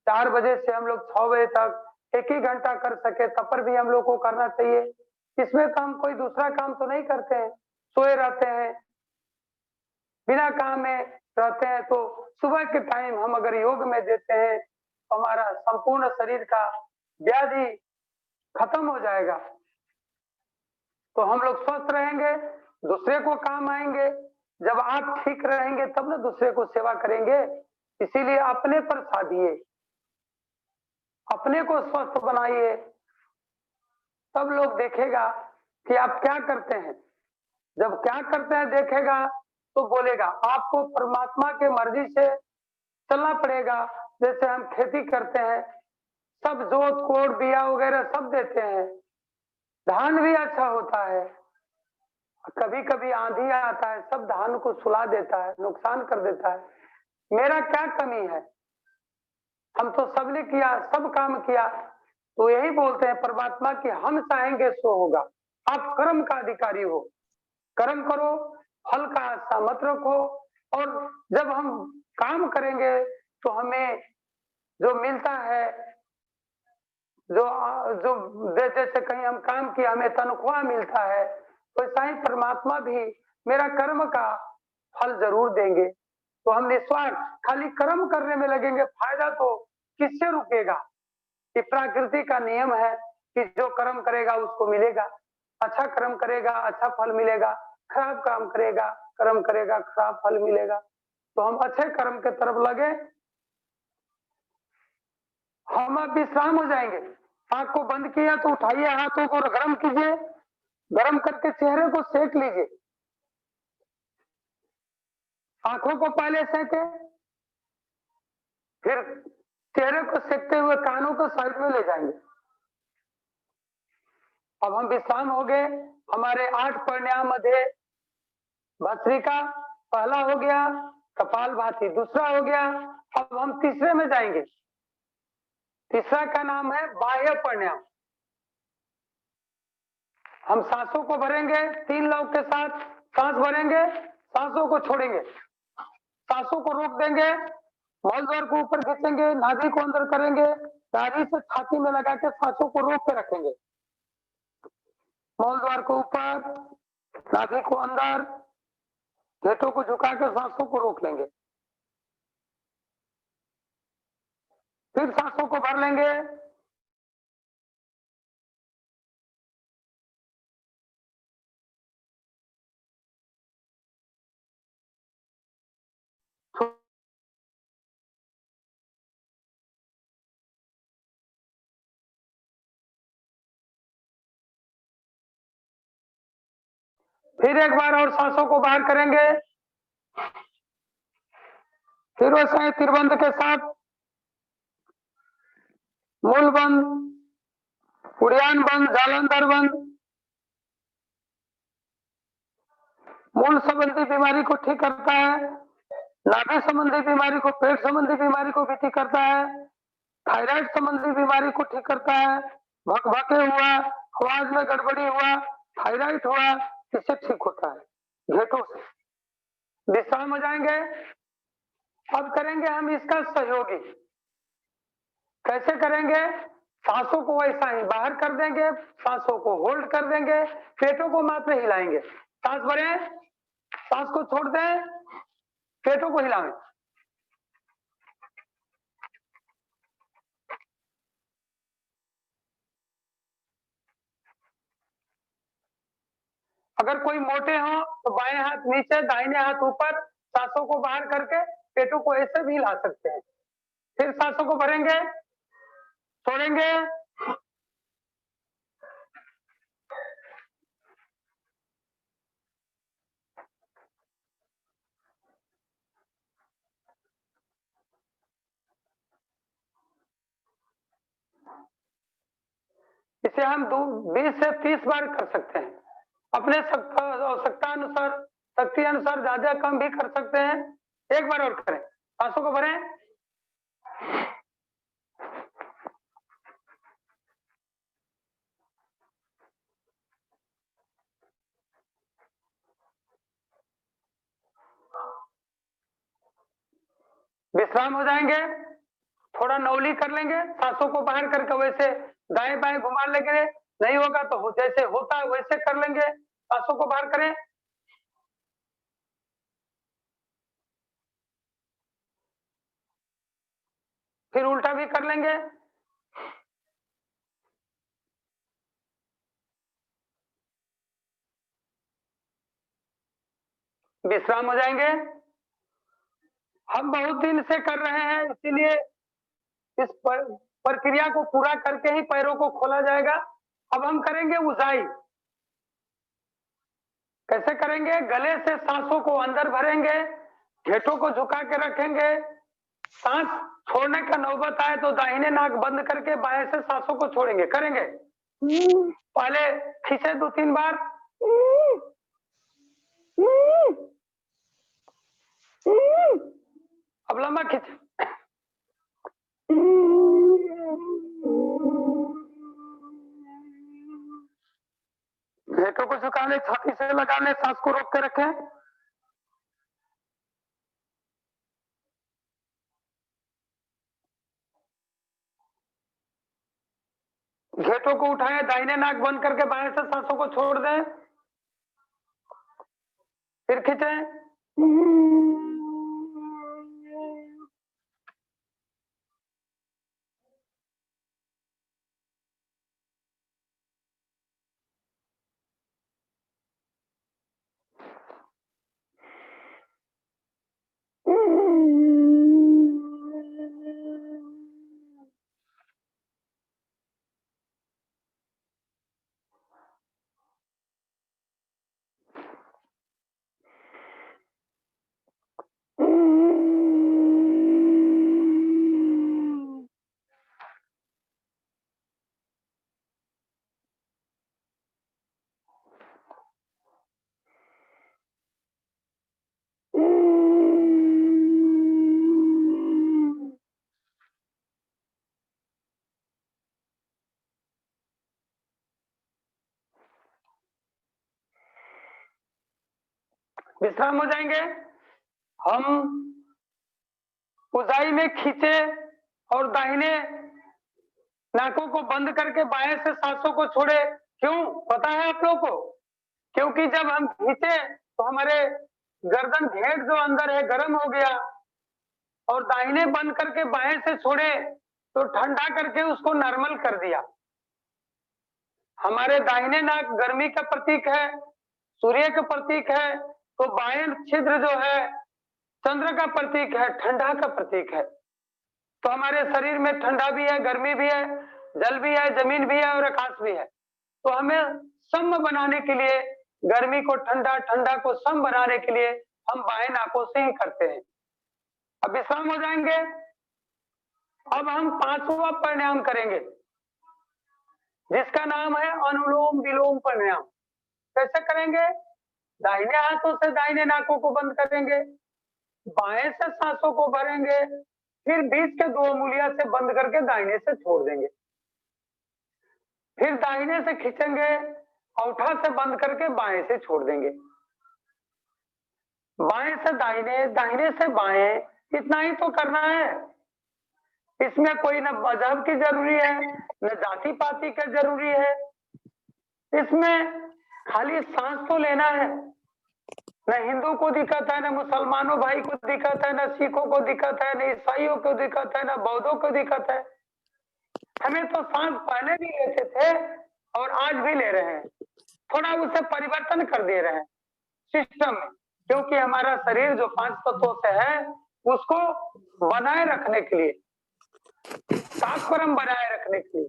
4 बजे से हम लोग 6 बजे तक एक ही घंटा कर सके तब पर भी हम लोग को करना चाहिए। इसमें तो हम कोई दूसरा काम तो नहीं करते हैं, सोए रहते हैं, बिना काम में रहते हैं। तो सुबह के टाइम हम अगर योग में देते हैं तो हमारा संपूर्ण शरीर का व्याधि खत्म हो जाएगा। तो हम लोग स्वस्थ रहेंगे, दूसरे को काम आएंगे। जब आप ठीक रहेंगे तब ना दूसरे को सेवा करेंगे। इसीलिए अपने पर साधिए, अपने को स्वस्थ बनाइए, तब लोग देखेगा कि आप क्या करते हैं। जब क्या करते हैं देखेगा तो बोलेगा। आपको परमात्मा के मर्जी से चलना पड़ेगा। जैसे हम खेती करते हैं, सब जोत कोड़ बिया वगैरह सब देते हैं, धान भी अच्छा होता है। कभी कभी आंधी आता है, सब धान को सुला देता है, नुकसान कर देता है। मेरा क्या कमी है? हम तो सबने किया, सब काम किया। तो यही बोलते हैं परमात्मा कि हम चाहेंगे सो होगा। आप कर्म का अधिकारी हो, कर्म करो, फल का आशा मत रखो। और जब हम काम करेंगे तो हमें जो मिलता है, जो जो जैसे कहीं हम काम किया हमें तनख्वाह मिलता है, वैसा ही परमात्मा भी मेरा कर्म का फल जरूर देंगे। तो हम निस्वार्थ खाली कर्म करने में लगेंगे, फायदा तो किससे रुकेगा? कि प्रकृति का नियम है कि जो कर्म करेगा उसको मिलेगा। अच्छा कर्म करेगा अच्छा फल मिलेगा, खराब काम करेगा कर्म करेगा खराब फल मिलेगा। तो हम अच्छे कर्म के तरफ लगे, हम अब विश्राम हो जाएंगे। आंख को बंद किया तो उठाइए, हाथों को गर्म कीजिए, गर्म करके चेहरे को सेक लीजिए। आंखों को पहले सेके, फिर चेहरे को सेकते हुए कानों को साइड में ले जाएंगे। अब हम विश्राम हो गए। हमारे 8 प्राणायाम मध्य भस्त्रिका पहला हो गया, कपालभाति दूसरा हो गया। अब हम तीसरे में जाएंगे। तीसरा का नाम है बाह्य प्राणायाम। हम सांसों को भरेंगे 3 लौ के साथ, सांस भरेंगे, सांसों को छोड़ेंगे, सांसों को रोक देंगे, मौलद्वार को ऊपर खींचेंगे, नाभि को अंदर करेंगे, नाभि से छाती में लगा के सांसों को रोक के रखेंगे। मौलद्वार को ऊपर, नाभि को अंदर, घेटों को झुका कर सांसों को रोक लेंगे। फिर सांसों को भर लेंगे, फिर एक बार और सांसों को बाहर करेंगे। फिर वैसे त्रिबंध के साथ मूल बंद, उड़ियान बंद, जालंधर बंद। मूल संबंधी बीमारी को ठीक करता है, नाभि संबंधी बीमारी को, पेट संबंधी बीमारी को भी ठीक करता है, थायराइड संबंधी बीमारी को ठीक करता है, भकभके हुआ, आवाज में गड़बड़ी हुआ, थायराइड हुआ, इससे ठीक होता है घेटों से। विश्राम हो जाएंगे। अब करेंगे हम इसका सहयोगी। कैसे करेंगे? सांसों को वैसा ही बाहर कर देंगे, सांसों को होल्ड कर देंगे, पेटों को मात्र हिलाएंगे। सांस भरें, सांस को छोड़ दें, पेटों को हिलाएं। अगर कोई मोटे हो तो बाएं हाथ नीचे, दाहिने हाथ ऊपर, सांसों को बाहर करके पेटों को ऐसे भी हिला सकते हैं। फिर सांसों को भरेंगे, छोड़ेंगे, इसे हम 20 से 30 बार कर सकते हैं। अपने आवश्यकता अनुसार, शक्ति अनुसार ज्यादा कम भी कर सकते हैं। एक बार और करें, सांसों को भरें, विश्राम हो जाएंगे, थोड़ा नौली कर लेंगे, सांसों को बाहर करके वैसे दाएं बाएं घुमा लेंगे, नहीं होगा तो जैसे होता है वैसे कर लेंगे, सांसों को बाहर करें। फिर उल्टा भी कर लेंगे। विश्राम हो जाएंगे। हम बहुत दिन से कर रहे हैं, इसीलिए इस प्रक्रिया को पूरा करके ही पैरों को खोला जाएगा। अब हम करेंगे ऊंचाई। कैसे करेंगे? गले से सांसों को अंदर भरेंगे, घेटों को झुका के रखेंगे, सांस छोड़ने का नौबत आए तो दाहिने नाक बंद करके बाएं से सांसों को छोड़ेंगे। करेंगे, पहले खींचे 2-3 बार, अब लंबा खींचे, घेटों को झुकाने, छाती से लगाने, सांस को रोक के रखें। घेटों को उठाएं, दाहिने नाक बंद करके बाएं से सांसों को छोड़ दें, फिर खींचें। विश्राम हो जाएंगे। हम ऊंचाई में खींचे और दाहिने नाकों को बंद करके बाएं से सांसों को छोड़े। क्यों पता है आप लोगों को? क्योंकि जब हम खींचे तो हमारे गर्दन घेट जो अंदर है गर्म हो गया, और दाहिने बंद करके बाएं से छोड़े तो ठंडा करके उसको नॉर्मल कर दिया। हमारे दाहिने नाक गर्मी का प्रतीक है, सूर्य का प्रतीक है, तो बाएं छिद्र जो है चंद्र का प्रतीक है, ठंडा का प्रतीक है। तो हमारे शरीर में ठंडा भी है, गर्मी भी है, जल भी है, जमीन भी है और आकाश भी है। तो हमें सम बनाने के लिए, गर्मी को ठंडा, ठंडा को सम बनाने के लिए हम बाएं नाकों से ही करते हैं। अब विश्राम हो जाएंगे। अब हम 5वां प्राणायाम करेंगे, जिसका नाम है अनुलोम विलोम प्राणायाम। कैसे करेंगे? दाहिने हाथों से दाहिने नाकों को बंद करेंगे, बाएं से सांसों को भरेंगे, फिर बीच के 2 उंगलियां से बंद करके दाहिने से छोड़ देंगे, फिर दाहिने से खींचेंगे, औठा से बंद करके बाएं से छोड़ देंगे, बाएं से दाहिने, दाहिने से बाएं, इतना ही तो करना है। इसमें कोई न मजहब की जरूरी है, न जाति पाति का जरूरी है। इसमें खाली सांस तो लेना है। न हिंदू को दिक्कत है, न मुसलमानों भाई को दिक्कत है, न सिखों को दिक्कत है, न ईसाइयों को दिक्कत है, न बौद्धों को दिक्कत है। हमें तो सांस पहले भी लेते थे और आज भी ले रहे हैं, थोड़ा उसे परिवर्तन कर दे रहे हैं सिस्टम में, क्योंकि हमारा शरीर जो 5 तत्वों से है उसको बनाए रखने के लिए, तात्पर्य बनाए रखने के लिए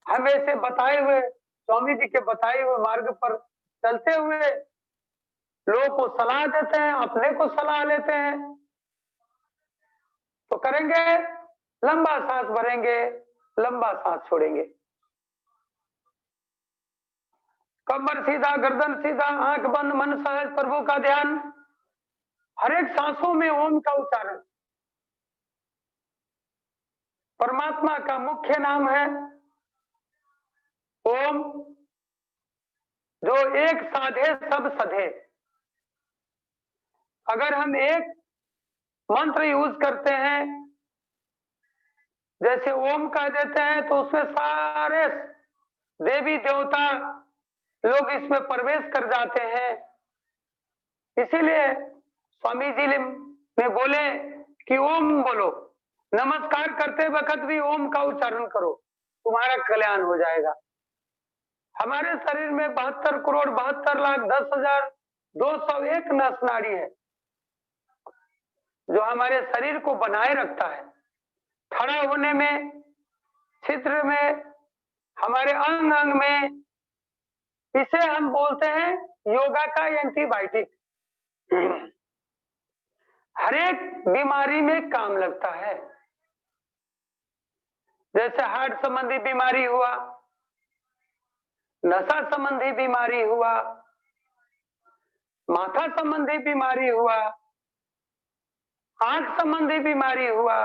हम ऐसे बताए हुए, स्वामी जी के बताए हुए मार्ग पर चलते हुए लोगों को सलाह देते हैं, अपने को सलाह लेते हैं। तो करेंगे, लंबा सांस भरेंगे, लंबा सांस छोड़ेंगे, कमर सीधा, गर्दन सीधा, आंख बंद, मन सहज, प्रभु का ध्यान। हर एक सांसों में ओम का उच्चारण। परमात्मा का मुख्य नाम है ओम, जो एक साधे सब सधे। अगर हम एक मंत्र यूज करते हैं, जैसे ओम कह देते हैं तो उसमें सारे देवी देवता लोग इसमें प्रवेश कर जाते हैं। इसीलिए स्वामी जी ने बोले कि ओम बोलो, नमस्कार करते वक्त भी ओम का उच्चारण करो, तुम्हारा कल्याण हो जाएगा। हमारे शरीर में 72 करोड़ 72 लाख 10,201 नस नाड़ी है जो हमारे शरीर को बनाए रखता है, खड़ा होने में, छिद्र में, हमारे अंग अंग में। इसे हम बोलते हैं योगा का एंटीबायोटिक। हर एक बीमारी में काम लगता है। जैसे हार्ट संबंधी बीमारी हुआ, नशा संबंधी बीमारी हुआ, माथा संबंधी बीमारी हुआ, आंख संबंधी बीमारी हुआ,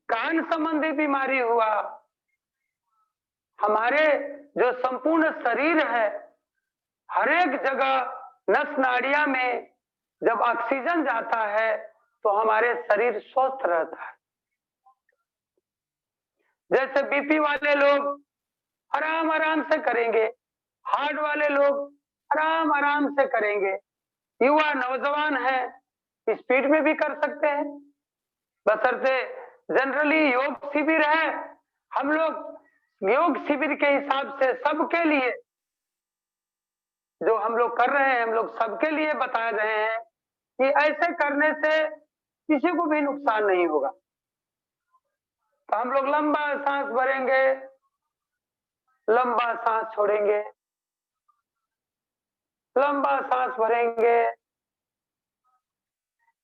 कान संबंधी बीमारी हुआ, हमारे जो संपूर्ण शरीर है, हर एक जगह नस नाड़ियां में जब ऑक्सीजन जाता है तो हमारे शरीर स्वस्थ रहता है। जैसे बीपी वाले लोग आराम आराम से करेंगे, हार्ट वाले लोग आराम आराम से करेंगे, युवा नौजवान है स्पीड में भी कर सकते हैं, बशर्ते जनरली योग शिविर है। हम लोग योग शिविर के हिसाब से सबके लिए जो हम लोग कर रहे हैं, हम लोग सबके लिए बता रहे हैं कि ऐसे करने से किसी को भी नुकसान नहीं होगा। तो हम लोग लंबा सांस भरेंगे, लंबा सांस छोड़ेंगे, लंबा सांस भरेंगे,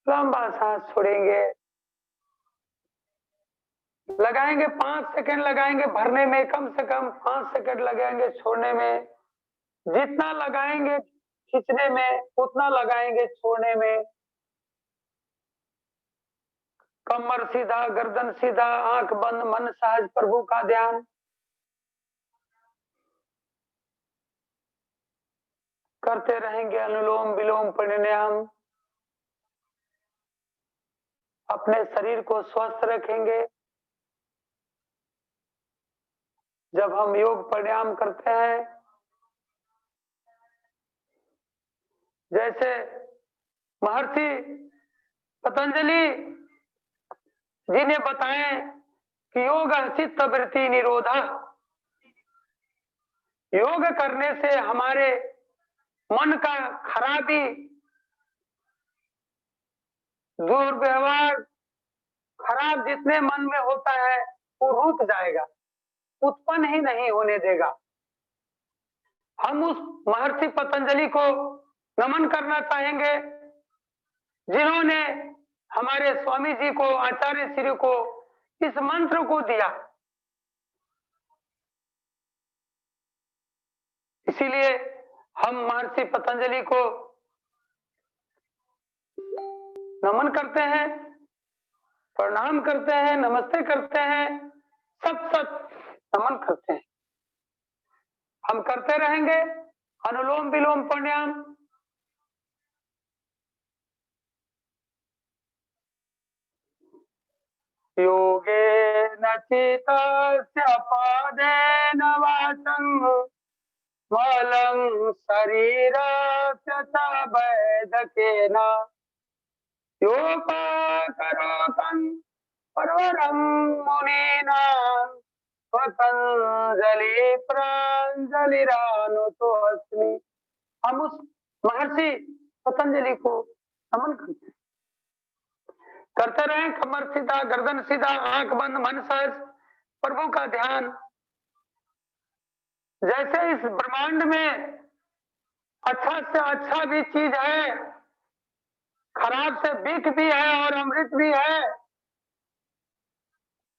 लंबा सांस छोड़ेंगे, लगाएंगे 5 सेकंड लगाएंगे भरने में, कम से कम 5 सेकंड लगाएंगे छोड़ने में। जितना लगाएंगे खींचने में उतना लगाएंगे छोड़ने में। कमर सीधा, गर्दन सीधा, आंख बंद, मन सहज, प्रभु का ध्यान करते रहेंगे। अनुलोम विलोम प्राणायाम अपने शरीर को स्वस्थ रखेंगे। जब हम योग प्राणायाम करते हैं, जैसे महर्षि पतंजलि जी ने बताए कि योग चित्त वृत्ति निरोधा, योग करने से हमारे मन का खराबी, दुर्व्यवहार, खराब जितने मन में होता है वो रुक जाएगा, उत्पन्न ही नहीं होने देगा। हम उस महर्षि पतंजलि को नमन करना चाहेंगे जिन्होंने हमारे स्वामी जी को, आचार्य श्री को इस मंत्र को दिया। इसीलिए हम महर्षि पतंजलि को नमन करते हैं, प्रणाम करते हैं, नमस्ते करते हैं, सब नमन करते हैं। हम करते रहेंगे अनुलोम विलोम प्राणायाम। योगेन चित्तस्य पादेन वाचं मलं शरीरस्य च वैदकेन योपाकरोतं परवरं मुनीनां पतंजलि प्रांजलिरानुतोऽस्मि। हम उस महर्षि पतंजलि को नमन करते रहे। कमर सीधा, गर्दन सीधा, आंख बंद, मन सहज, प्रभु का ध्यान। जैसे इस ब्रह्मांड में अच्छा से अच्छा भी चीज है, खराब से बिख भी है और अमृत भी है।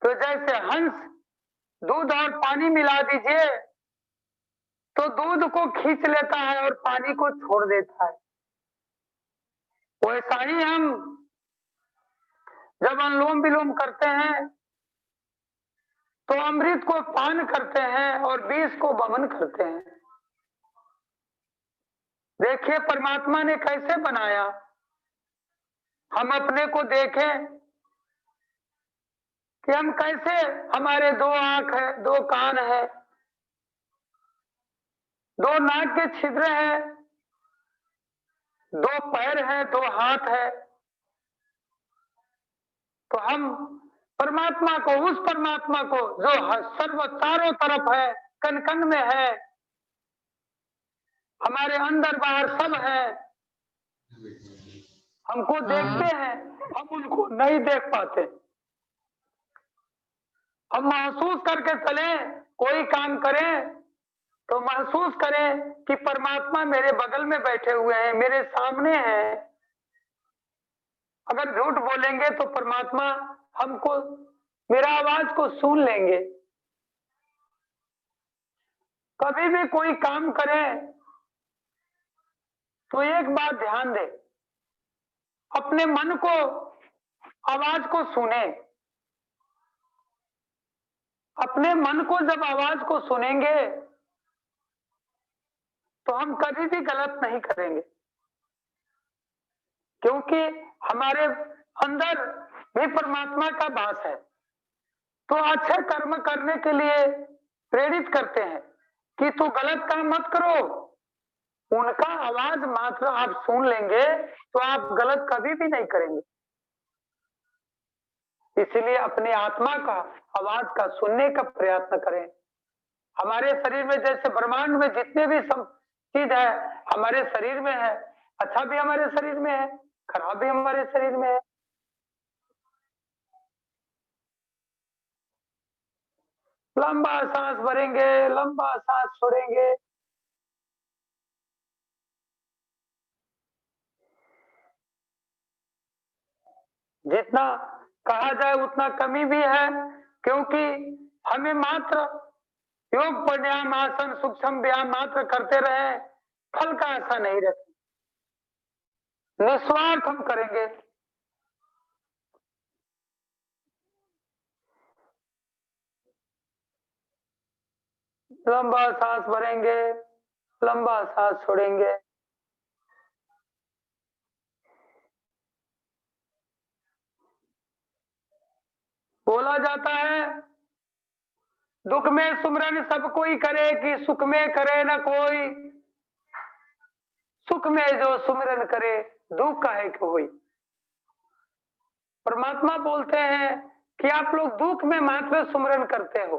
तो जैसे हंस दूध और पानी मिला दीजिए तो दूध को खींच लेता है और पानी को छोड़ देता है। वैसा ही हम जब अनुलोम विलोम करते हैं तो अमृत को पान करते हैं और विष को वमन करते हैं। देखिए परमात्मा ने कैसे बनाया, हम अपने को देखें कि हम कैसे, हमारे 2 आंख है, 2 कान है, 2 नाक के छिद्र है, 2 पैर है, 2 हाथ है। तो हम परमात्मा को, उस परमात्मा को जो सर्व चारों तरफ है, कण कण में है, हमारे अंदर बाहर सब है, हमको देखते हैं, हम उनको नहीं देख पाते। हम महसूस करके चले, कोई काम करें तो महसूस करें कि परमात्मा मेरे बगल में बैठे हुए हैं, मेरे सामने हैं। अगर झूठ बोलेंगे तो परमात्मा हमको, मेरा आवाज को सुन लेंगे। कभी भी कोई काम करें तो एक बात ध्यान दें, अपने मन को, आवाज को सुने। अपने मन को जब आवाज को सुनेंगे तो हम कभी भी गलत नहीं करेंगे, क्योंकि हमारे अंदर भी परमात्मा का वास है। तो अच्छे कर्म करने के लिए प्रेरित करते हैं कि तू गलत काम मत करो। उनका आवाज मात्र आप सुन लेंगे तो आप गलत कभी भी नहीं करेंगे। इसलिए अपने आत्मा का आवाज का सुनने का प्रयत्न करें। हमारे शरीर में, जैसे ब्रह्मांड में जितने भी चीज है हमारे शरीर में है, अच्छा भी हमारे शरीर में है, खराब भी हमारे शरीर में है। लंबा सांस भरेंगे, लंबा सांस छोड़ेंगे। जितना कहा जाए उतना कमी भी है, क्योंकि हमें मात्र योग प्राणायाम आसन सूक्ष्म व्यायाम मात्र करते रहे, फल का आशा नहीं रखें। निस्वार्थ हम करेंगे। लंबा सांस भरेंगे, लंबा सांस छोड़ेंगे। बोला जाता है दुख में सुमरन सब कोई करे, कि सुख में करे न कोई। सुख में जो सुमिरन करे, दुख काहे को होई। परमात्मा बोलते हैं कि आप लोग दुख में मात्र सुमिरन करते हो,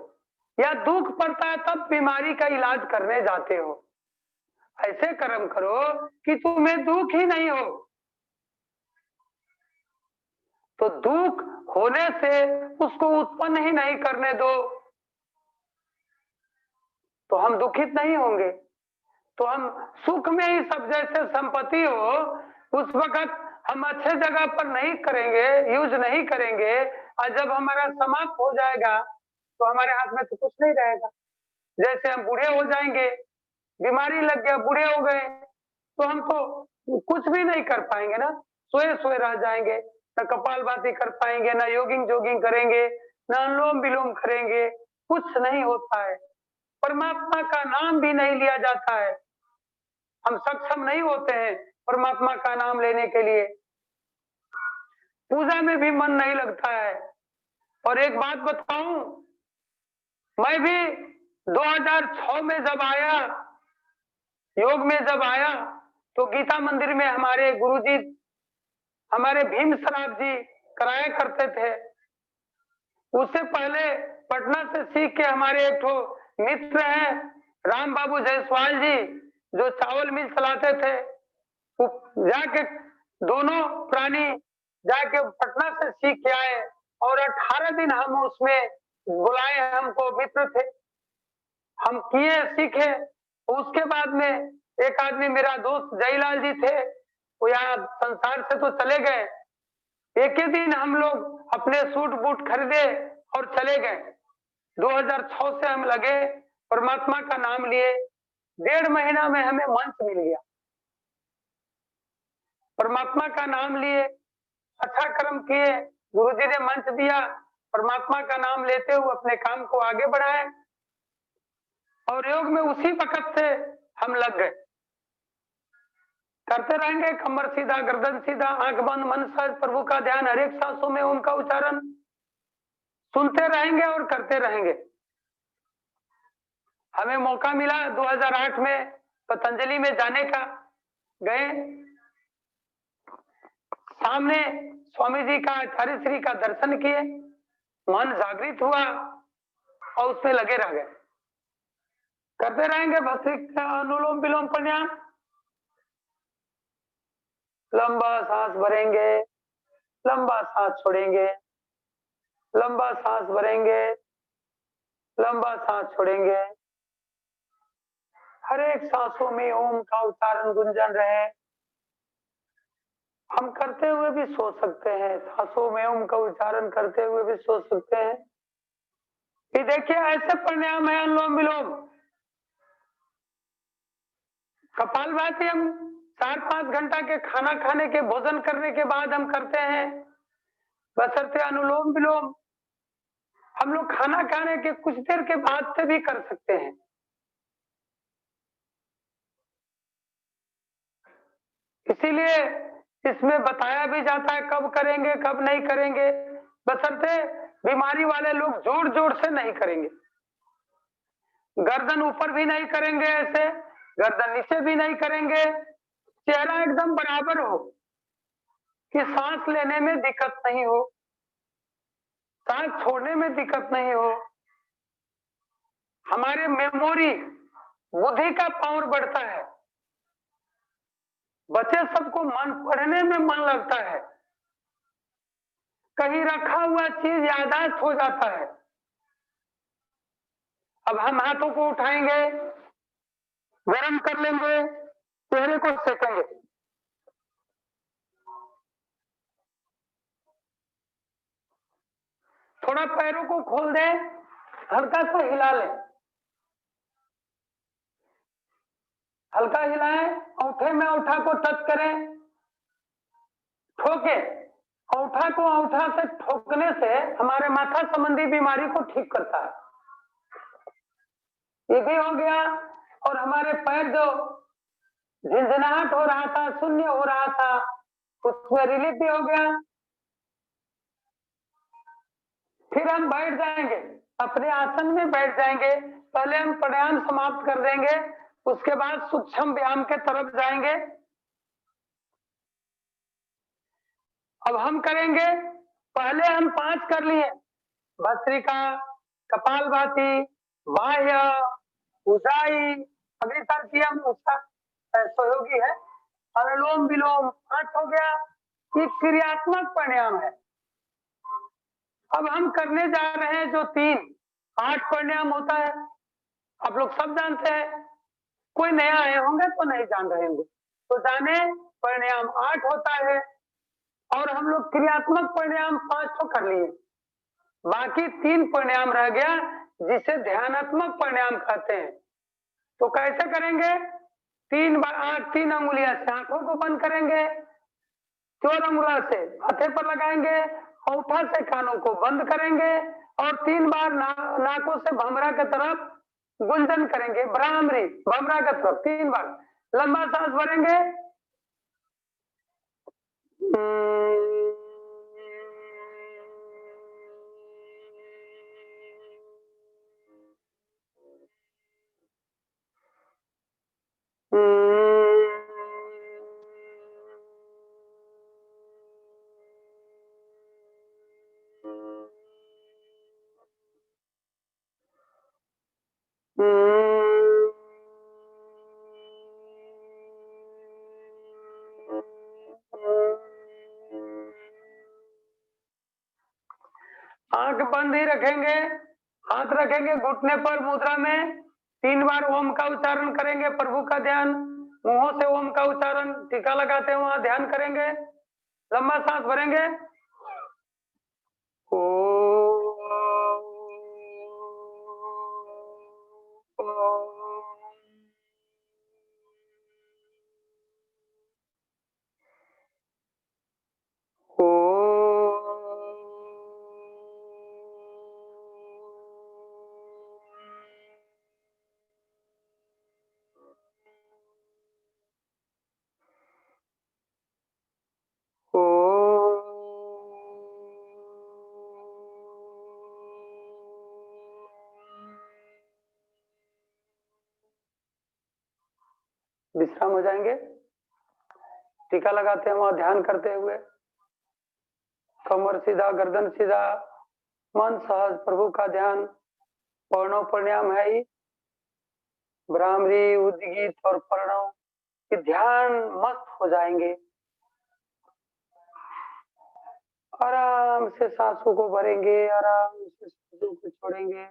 या दुख पड़ता है तब बीमारी का इलाज करने जाते हो। ऐसे कर्म करो कि तुम्हें दुख ही नहीं हो। तो दुख होने से उसको उत्पन्न ही नहीं करने दो, तो हम दुखित नहीं होंगे। तो हम सुख में ही सब, जैसे संपत्ति हो उस वक्त हम अच्छे जगह पर नहीं करेंगे, यूज नहीं करेंगे, और जब हमारा समाप्त हो जाएगा तो हमारे हाथ में तो कुछ नहीं रहेगा। जैसे हम बूढ़े हो जाएंगे, बीमारी लग गया, बूढ़े हो गए, तो हम तो कुछ भी नहीं कर पाएंगे ना, सोए सोए रह जाएंगे, न कपालभाति कर पाएंगे, न योगिंग जोगिंग करेंगे, न अनुलोम विलोम करेंगे, कुछ नहीं होता है। परमात्मा का नाम भी नहीं लिया जाता है, हम सक्षम नहीं होते हैं परमात्मा का नाम लेने के लिए। पूजा में भी मन नहीं लगता है। और एक बात बताऊं, मैं भी 2006 में जब आया, योग में जब आया, तो गीता मंदिर में हमारे गुरुजी, हमारे भीम सराफ जी कराया करते थे। उससे पहले पटना से सीख के हमारे एक ठो मित्र हैं राम बाबू जायसवाल जी, जो चावल मिल चलाते थे, जाके दोनों प्राणी जाके पटना से सीख के आए, और 18 दिन हम उसमें बुलाए, हमको मित्र थे, हम किए, सीखे। उसके बाद में एक आदमी मेरा दोस्त जयलाल जी थे, वो यहाँ संसार से तो चले गए। एक ही दिन हम लोग अपने सूट बूट खरीदे और चले गए। 2006 से हम लगे, परमात्मा का नाम लिए, 1.5 महीना में हमें मंच मिल गया। परमात्मा का नाम लिए, अच्छा कर्म किए, गुरुजी ने मंच दिया, परमात्मा का नाम लेते हुए अपने काम को आगे बढ़ाए, और योग में उसी वक्त से हम लग गए। करते रहेंगे, कमर सीधा, गर्दन सीधा, आंख बंद, मन सहज, प्रभु का ध्यान, हर एक सांसों में ओम का उच्चारण सुनते रहेंगे और करते रहेंगे। हमें मौका मिला 2008 में पतंजलि में जाने का, गए, सामने स्वामी जी का, आचार्य श्री का दर्शन किए, मन जागृत हुआ और उसमें लगे रह गए। करते रहेंगे भस्त्रिका, अनुलोम विलोम प्राणायाम। लंबा सांस भरेंगे, लंबा सांस छोड़ेंगे, लंबा सांस भरेंगे, लंबा सांस छोड़ेंगे। हर एक सांसों में ओम का उच्चारण गुंजन रहे। हम करते हुए भी सो सकते हैं, सांसों में ओम का उच्चारण करते हुए भी सो सकते हैं। ये देखिए ऐसे प्राणायाम है अनुलोम विलोम। कपालभाति हम 4-5 घंटा के खाना खाने के, भोजन करने के बाद हम करते हैं, बशर्ते अनुलोम विलोम हम लोग खाना खाने के कुछ देर के बाद से भी कर सकते हैं। इसीलिए इसमें बताया भी जाता है कब करेंगे कब नहीं करेंगे, बशर्ते बीमारी वाले लोग जोर जोर से नहीं करेंगे। गर्दन ऊपर भी नहीं करेंगे, ऐसे गर्दन नीचे भी नहीं करेंगे, चेहरा एकदम बराबर हो कि सांस लेने में दिक्कत नहीं हो, सांस छोड़ने में दिक्कत नहीं हो। हमारे मेमोरी, बुद्धि का पावर बढ़ता है। बच्चे सबको मन पढ़ने में मन लगता है, कहीं रखा हुआ चीज याददाश्त हो जाता है। अब हम हाथों को उठाएंगे, गर्म कर लेंगे, चेहरे को सेकेंगे, थोड़ा पैरों को खोल दें, हल्का सा हिला लें, हल्का हिलाएं, अंगूठे में अंगूठा को टच करें, ठोके। अंगूठा को अंगूठा से ठोकने से हमारे माथा संबंधी बीमारी को ठीक करता है। ये भी हो गया। और हमारे पैर जो झिंझनाहट हो रहा था, शून्य हो रहा था, उसमें रिलीफ भी हो गया। फिर हम बैठ जाएंगे, अपने आसन में बैठ जाएंगे। पहले हम प्राणायाम समाप्त कर देंगे, उसके बाद सूक्ष्म व्यायाम के तरफ जाएंगे। अब हम करेंगे, पहले हम 5 कर लिए, भस्त्रिका, कपालभाति, बाह्य, ऊंचाई, अग्निसारकीयम, उसका सहयोगी है, अनुलोम विलोम 8 हो गया। ये क्रियात्मक प्राणायाम है। अब हम करने जा रहे हैं जो 8 प्राणायाम होता है, आप लोग सब जानते हैं, कोई नया आए होंगे तो नहीं जान रहे होंगे, तो जाने प्राणायाम 8 होता है। और हम लोग क्रियात्मक प्राणायाम 5 कर लिए, बाकी 3 प्राणायाम रह गया जिसे ध्यानात्मक प्राणायाम कहते हैं। तो कैसे करेंगे? 3 बार 3 अंगुलियां से आंखों को बंद करेंगे, 4 अंगुला से माथे पर लगाएंगे, अंगूठा से कानों को बंद करेंगे और 3 बार नाकों से भमरा की तरफ गुंजन करेंगे, भ्रामरी, भमरा की तरफ 3 बार लंबा सांस भरेंगे। आंख बंद ही रखेंगे, हाथ रखेंगे घुटने पर मुद्रा में, 3 बार ओम का उच्चारण करेंगे, प्रभु का ध्यान, मुंहों से ओम का उच्चारण, टीका लगाते हैं वहां ध्यान करेंगे, लंबा सांस भरेंगे। विश्राम हो जाएंगे। टीका लगाते हैं वहां ध्यान करते हुए, कमर सीधा, गर्दन सीधा, मन सहज, प्रभु का ध्यान। वर्णों प्राणायाम है ही, भ्रामरी, उद्गीत और प्रणव के ध्यान मस्त हो जाएंगे। आराम से सांसों को भरेंगे, आराम से सांसों को छोड़ेंगे।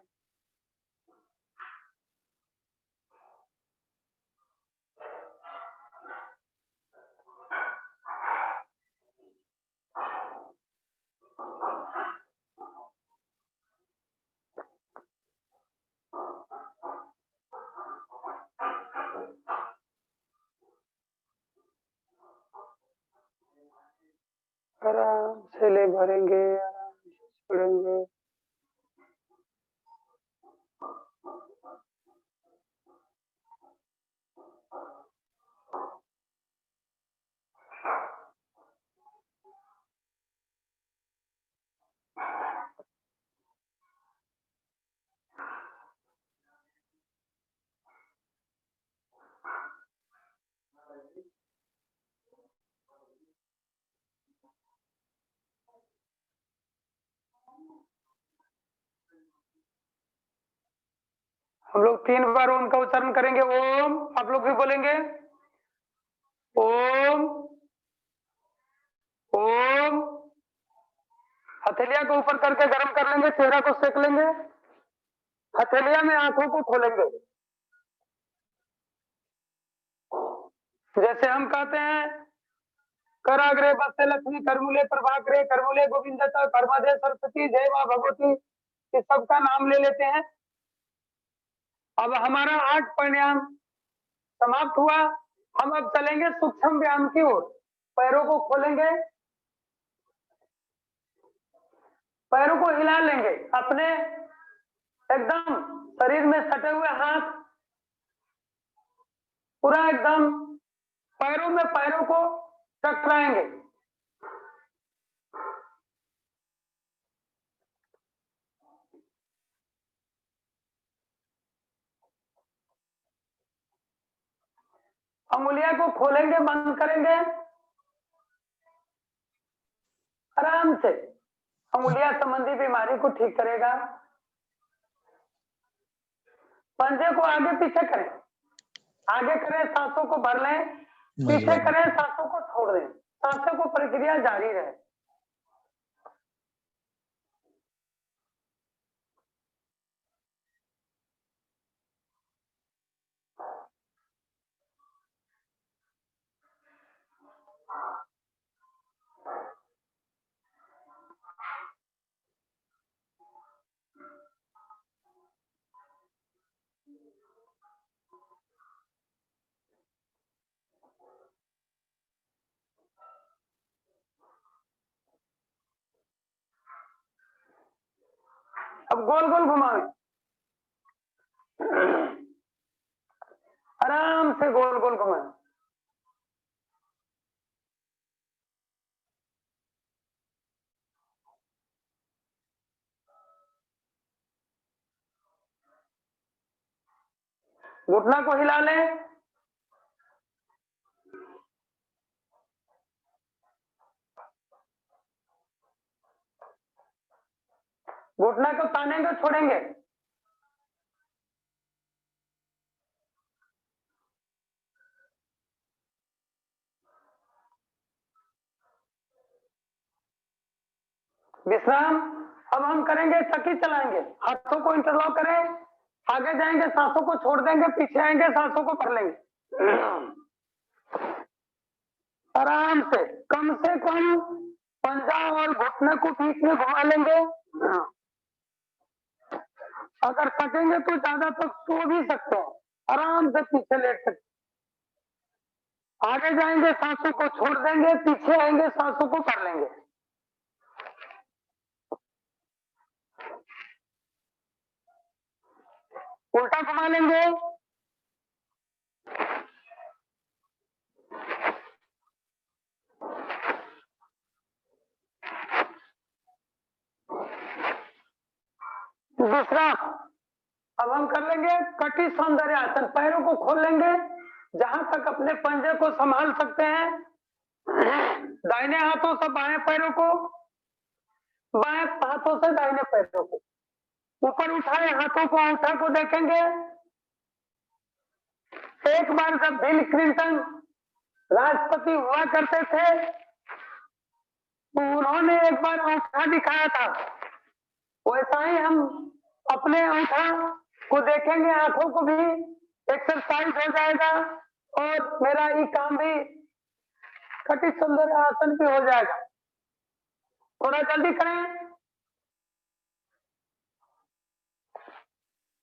आराम से ले भरेंगे, आराम से छोड़ेंगे। हम लोग 3 बार ओम का उच्चारण करेंगे। ओम, आप लोग भी बोलेंगे ओम। ओम। हथेलिया को ऊपर करके गर्म कर लेंगे, चेहरा को सेक लेंगे, हथेलिया में आंखों को खोलेंगे। जैसे हम कहते हैं कराग्रे बस्ते लक्ष्मी, करमुले प्रभाकरे, करमुले गोविंदता, कर्मदे सरस्वती, जय मां भगवती, इस सबका नाम ले लेते हैं। अब हमारा 8 प्राणायाम समाप्त हुआ। हम अब चलेंगे सूक्ष्म व्यायाम की ओर। पैरों को खोलेंगे, पैरों को हिला लेंगे, अपने एकदम शरीर में सटे हुए हाथ पूरा एकदम पैरों में पैरों को टकराएंगे। अंगुलियां को खोलेंगे, बंद करेंगे आराम से। अंगुलियां संबंधी बीमारी को ठीक करेगा। पंजे को आगे पीछे करें, आगे करें, सांसों को भर लें, पीछे करें, सांसों को छोड़ दें। सांसों को प्रक्रिया जारी रहे। अब गोल गोल घुमाएं, आराम से गोल गोल घुमाएं। घुटना को हिला लें, घुटना को तानेंगे, छोड़ेंगे। विश्राम। अब हम करेंगे चक्की चलाएंगे, हाथों को इंटरलॉक करें, आगे जाएंगे, सांसों को छोड़ देंगे, पीछे आएंगे, सांसों को भर लेंगे। आराम से कम पंजा और घुटने को बीच में घुमा लेंगे। अगर सकेंगे तो ज्यादा तक सो भी सकते हैं, आराम से पीछे लेट सकते। आगे जाएंगे, सांसों को छोड़ देंगे, पीछे आएंगे, सांसों को भर लेंगे। उल्टा घुमा लेंगे, दूसरा। अब हम कर लेंगे कटी सौंदर्य आसन। पैरों को खोल लेंगे, जहां तक अपने पंजे को संभाल सकते हैं, दाहिने हाथों से बाएं पैरों को, बाएं हाथों से दाहिने पैरों को ऊपर उठाए, हाथों को अंगूठा को देखेंगे। एक बार जब बिल क्लिंटन राष्ट्रपति हुआ करते थे तो उन्होंने एक बार अंगूठा दिखाया था, वैसा ही हम अपने अंगूठा को देखेंगे, आंखों को भी एक्सरसाइज हो जाएगा और मेरा ये काम भी कटी सुंदर आसन भी हो जाएगा। थोड़ा जल्दी करें।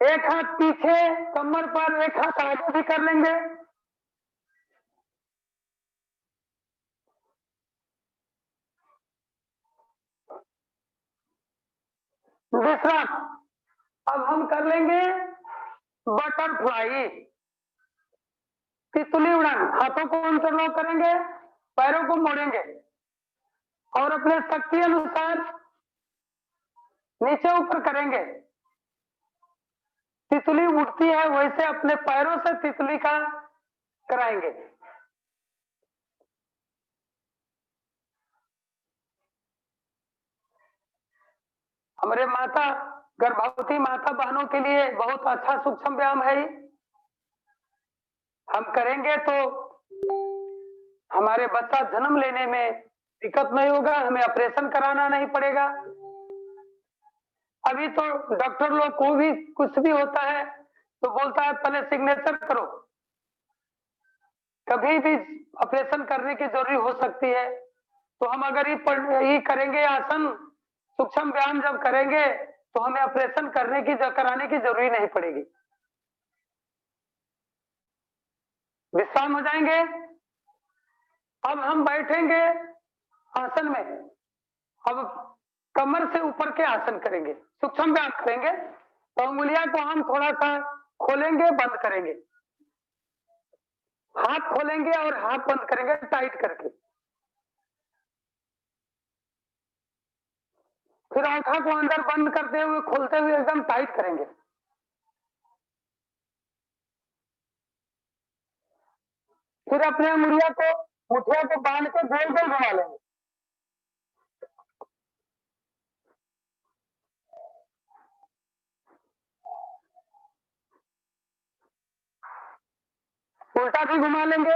एक हाथ पीछे कमर पर, एक हाथ आगे भी कर लेंगे। दूसरा, अब हम कर लेंगे बटरफ्लाई, तितली उड़ान। हाथों को इंटरलॉक करेंगे, पैरों को मोड़ेंगे और अपने शक्ति अनुसार नीचे ऊपर करेंगे। तितली उड़ती है वैसे अपने पैरों से तितली का कराएंगे। हमारे माता, गर्भवती माता बहनों के लिए बहुत अच्छा सूक्ष्म व्यायाम है। हम करेंगे तो हमारे बच्चा जन्म लेने में दिक्कत नहीं होगा, हमें ऑपरेशन कराना नहीं पड़ेगा। अभी तो डॉक्टर लोग को भी कुछ भी होता है तो बोलता है पहले सिग्नेचर करो, कभी भी ऑपरेशन करने की जरूरी हो सकती है। तो हम अगर ये करेंगे आसन, सूक्ष्म व्यायाम जब करेंगे तो हमें ऑपरेशन कराने की जरूरी नहीं पड़ेगी, विश्राम हो जाएंगे। अब हम बैठेंगे आसन में, अब कमर से ऊपर के आसन करेंगे, सूक्ष्म व्यायाम करेंगे। तो उंगलियां को हम थोड़ा सा खोलेंगे, बंद करेंगे, हाथ खोलेंगे और हाथ बंद करेंगे टाइट करके। फिर आंखों को अंदर बंद करते हुए खोलते हुए एकदम टाइट करेंगे। फिर अपने उंगलियों को, मुठिया को बांध के गोल गोल घुमा लेंगे। उल्टा भी घुमा लेंगे।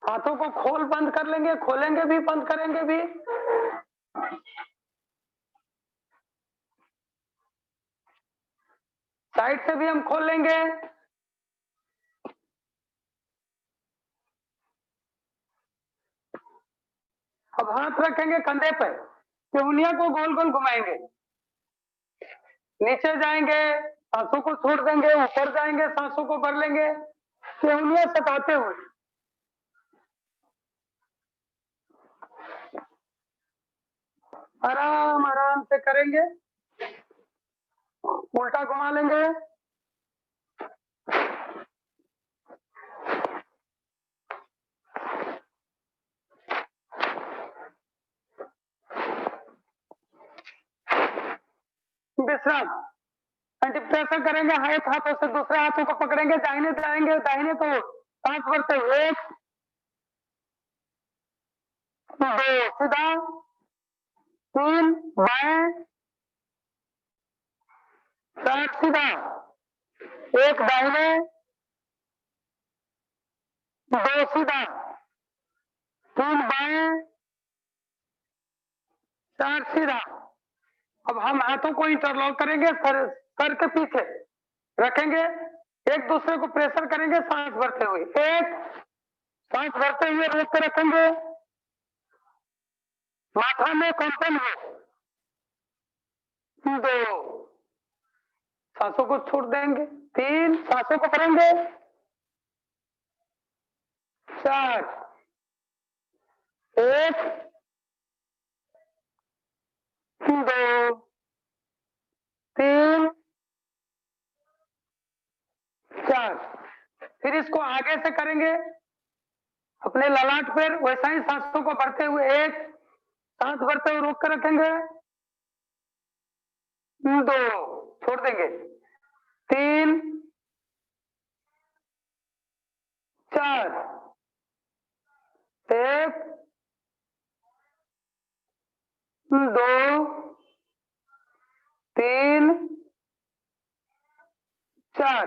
हाथों को खोल बंद कर लेंगे, खोलेंगे भी बंद करेंगे भी। साइड से भी हम खोल लेंगे। अब हाथ रखेंगे कंधे पर, उंगलियों को गोल गोल घुमाएंगे, नीचे जाएंगे, सांसों को छोड़ देंगे, ऊपर जाएंगे, सांसों को भर लेंगे, उंगलियां सताते हुए। आराम आराम से करेंगे। उल्टा घुमा लेंगे। विश्राम। प्रेशर करेंगे, एक हाथों से दूसरे हाथों को पकड़ेंगे, दाहिने जाएंगे, दाहिने को सांस भरते हुए 1 2 सीधा, 3 बाएं, 4 सीधा, 1 दाहिने, 2 सीधा, 3 बाएं, 4 सीधा। अब हम हाथों को इंटरलॉक करेंगे, सर के पीछे रखेंगे, एक दूसरे को प्रेशर करेंगे सांस भरते हुए। 1 सांस भरते हुए रोक के रखेंगे, माथा में कंपन हो। 2 सांसों को छोड़ देंगे, 3 सांसों को भरेंगे, 4 1 2 3 4। फिर इसको आगे से करेंगे अपने ललाट पर, वैसा ही सांसों को भरते हुए 1 सांस भरते हुए रोक कर रखेंगे, 2 छोड़ देंगे, 3 4 1 2 3 4।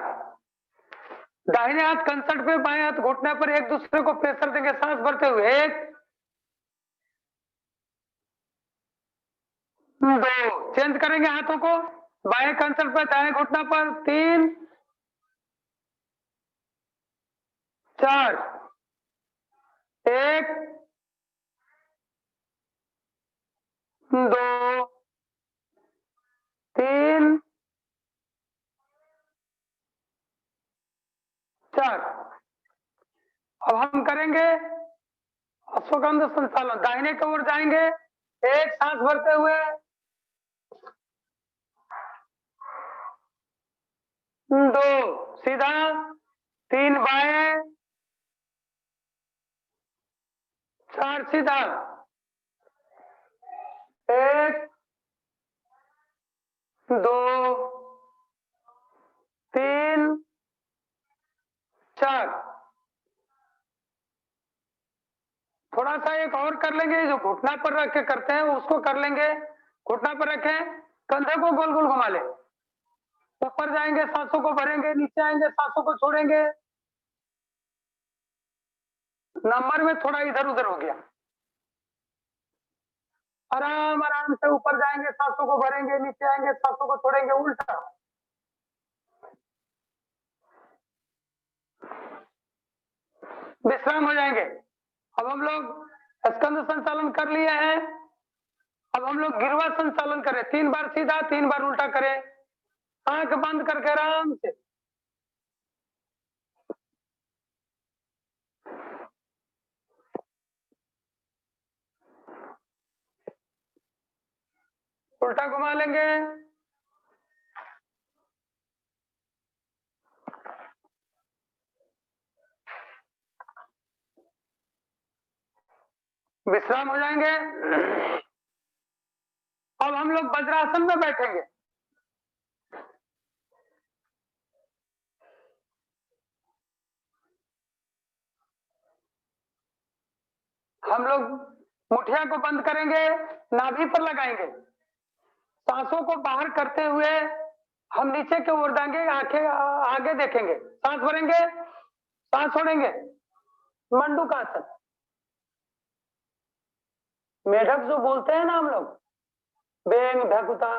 दाहिने हाथ कंसर्ट पे, बाएं हाथ घुटने पर एक दूसरे को प्रेशर देंगे सांस भरते हुए। 1 2 चेंज करेंगे हाथों को, बाएं कंसर्ट पर दाएं घुटना पर। 3 4 1 2 3 4। अब हम करेंगे अश्वगंध संचालन। दाहिने की ओर जाएंगे, 1 सांस भरते हुए, 2 सीधा, 3 बाएं, 4 सीधा, 1 2 3 4। थोड़ा सा एक और कर लेंगे, जो घुटना पर रख के करते हैं उसको कर लेंगे। घुटना पर रखें, कंधे को गोल गोल घुमा ले, ऊपर जाएंगे सांसों को भरेंगे, नीचे आएंगे सांसों को छोड़ेंगे। नंबर में थोड़ा इधर उधर हो गया। आराम आराम से ऊपर जाएंगे, सांसों को भरेंगे, नीचे आएंगे सांसों को छोड़ेंगे, उल्टा। विश्राम हो जाएंगे। अब हम लोग स्कंद संचालन कर लिए हैं। अब हम लोग गिरवा संचालन करें। 3 बार सीधा, 3 बार उल्टा करें, आंख बंद करके आराम से। उल्टा घुमा लेंगे, विश्राम हो जाएंगे। अब हम लोग वज्रासन में बैठेंगे। हम लोग मुठिया को बंद करेंगे, नाभि पर लगाएंगे, सांसों को बाहर करते हुए हम नीचे की ओर देंगे, आंखें आगे देखेंगे, सांस भरेंगे, सांस छोड़ेंगे। मंडूकासन। मेढक जो बोलते हैं ना हम लोग, बेंग भकुता,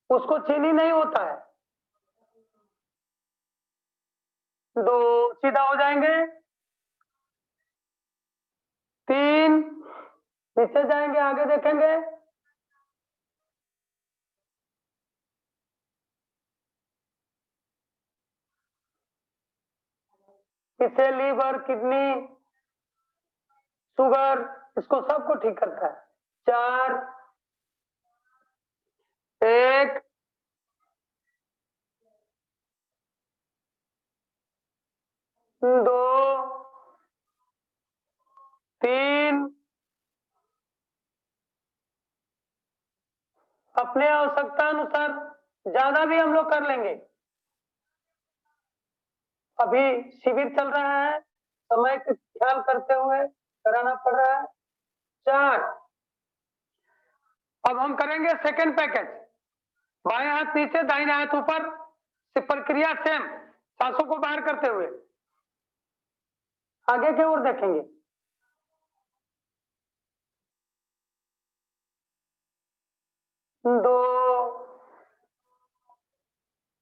उसको चीनी नहीं होता है। 2 सीधा हो जाएंगे, 3 नीचे जाएंगे, आगे देखेंगे, 4 लीवर, किडनी, शुगर, इसको सबको ठीक करता है। 4 1 2 3। अपने आवश्यकता अनुसार ज्यादा भी हम लोग कर लेंगे। अभी शिविर चल रहा है, समय का ख्याल करते हुए कराना पड़ रहा है। 4। अब हम करेंगे सेकंड पैकेज। बाएं हाथ नीचे, दाहिने हाथ ऊपर, से प्रक्रिया सेम, सांसों को बाहर करते हुए आगे की ओर देखेंगे। 2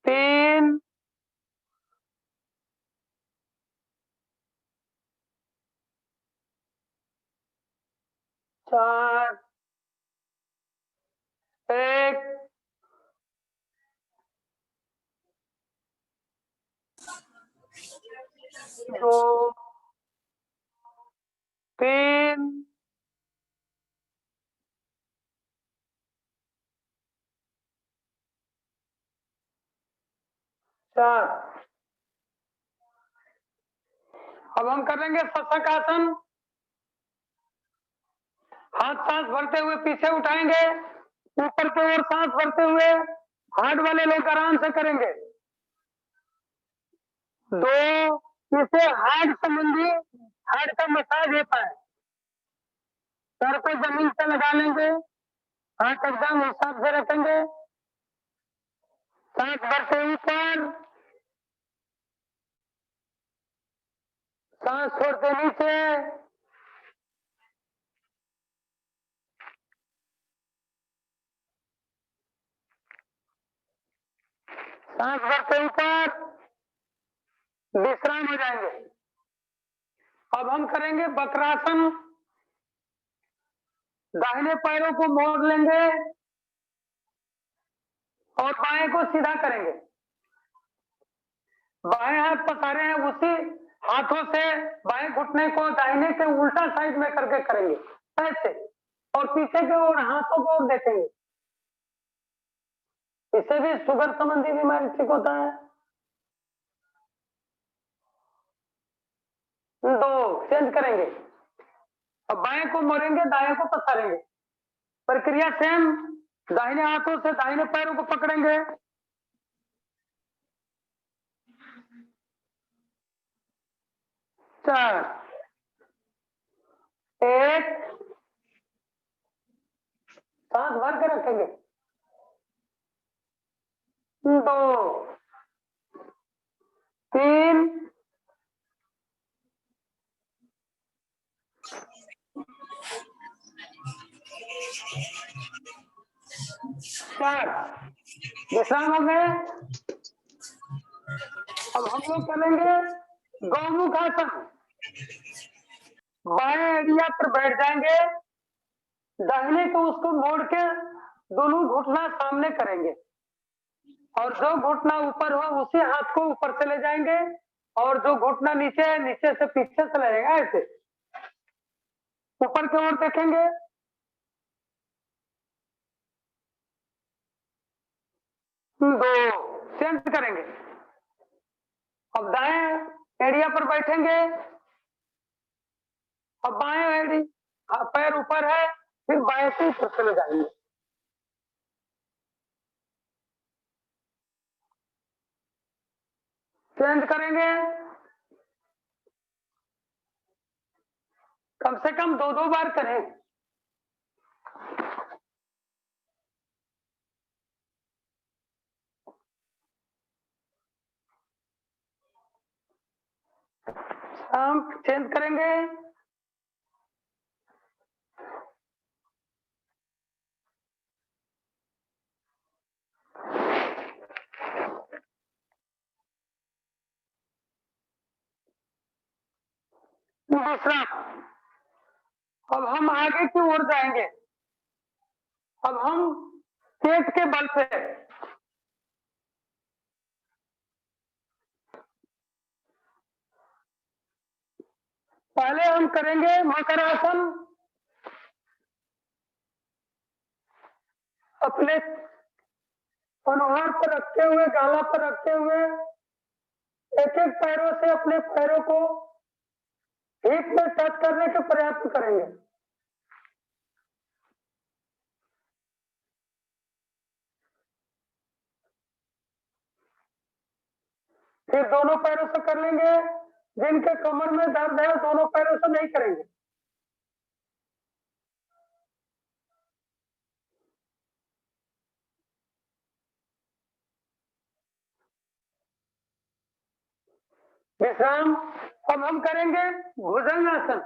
3 4 1 2 3 4। अब हम करेंगे शशकासन। हाथ सांस भरते हुए पीछे उठाएंगे, ऊपर की ओर सांस भरते हुए हार्ट वाले लोग आराम से करेंगे। 2, इससे हार्ट संबंधी हार्ट का मसाज होता है। सर को जमीन से लगा लेंगे, हाथ एकदम हिसाब से रखेंगे, सांस भरते ऊपर, सांस छोड़ते नीचे, सांस भरते ऊपर, विश्राम हो जाएंगे। अब हम करेंगे वक्रासन। दाहिने पैरों को मोड़ लेंगे और बाएं को सीधा करेंगे। बाएं हाथ पसारे हैं, उसी हाथों से बाएं घुटने को दाहिने के उल्टा साइड में करके करेंगे ऐसे, और पीछे की ओर हाथों को ओर देखेंगे। इससे भी शुगर संबंधी बीमारी ठीक होता है। 2, चेंज करेंगे। अब बाएं को मोड़ेंगे, दाएं को पसारेंगे। प्रक्रिया सेम, दाहिने हाथों से दाहिने पैरों को पकड़ेंगे, चार, 1, सांस भर के रखेंगे, 2, 3, 4, विश्राम हो गए। अब हम लोग करेंगे गौमुख आसन। बाएं एरिया पर बैठ जाएंगे, दाहिने को उसको मोड़ के दोनों घुटना सामने करेंगे, और जो घुटना ऊपर हो उसी हाथ को ऊपर से ले जाएंगे, और जो घुटना नीचे है नीचे से पीछे से ले जाएगा ऐसे। ऊपर की ओर देखेंगे, 2, चेंज करेंगे। अब दाएं एरिया पर बैठेंगे, अब बाएं एरिया पैर ऊपर है, फिर बाएं से ऊपर चले जाएंगे। चेंज करेंगे, कम से कम 2-2 बार करें। हम चेंज करेंगे, दूसरा। अब हम आगे की ओर जाएंगे। अब हम पेट के बल पे पहले हम करेंगे मकर आसन। अपने अनुहार पर रखते हुए, गाला पर रखते हुए, एक एक पैरों से अपने पैरों को हिप में टच करने के प्रयास करेंगे। फिर दोनों पैरों से कर लेंगे। जिनके कमर में दर्द है दोनों पैरों से नहीं करेंगे। विश्राम। अब हम करेंगे भुजंगासन।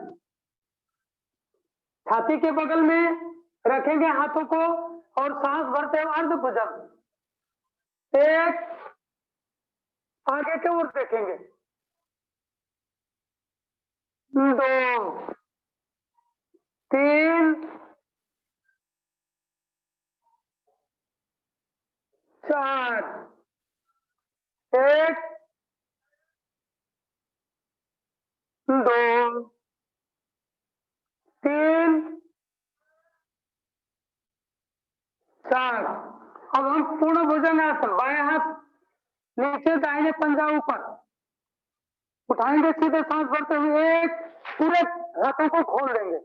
छाती के बगल में रखेंगे हाथों को और सांस भरते हुए अर्ध भुजंग। 1, आगे की ओर देखेंगे, 2, 3, 4, 1, 2, 3, 4। अब हम पूर्ण भुजंगासन। बाएं हाथ नीचे, दाहिने पंजा ऊपर उठाएंगे, सीधे सांस भरते हुए 1, पूरे हाथों को खोल देंगे,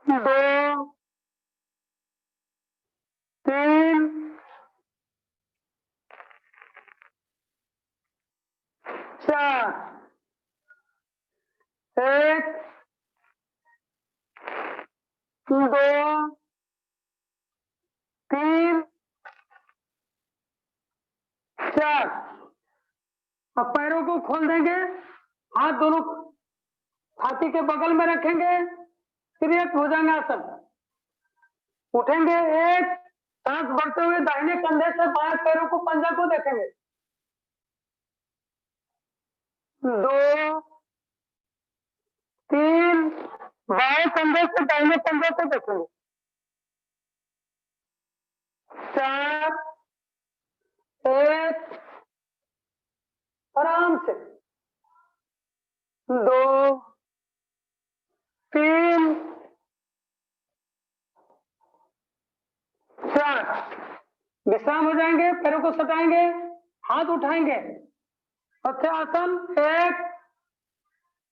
2 3 4 1 2 3 4। अब पैरों को खोल देंगे, हाथ दोनों छाती के बगल में रखेंगे, फिर एक भुजंगासन। उठेंगे, एक सांस भरते हुए दाहिने कंधे से बाएं पैरों को पंजा को देखेंगे। 2 3 बाएं कंधे से दाहिने कंधे को देखेंगे। 4 1 आराम से। 2 3 4। विश्राम हो जाएंगे, पैरों को सटाएंगे, हाथ उठाएंगे। आसन, एक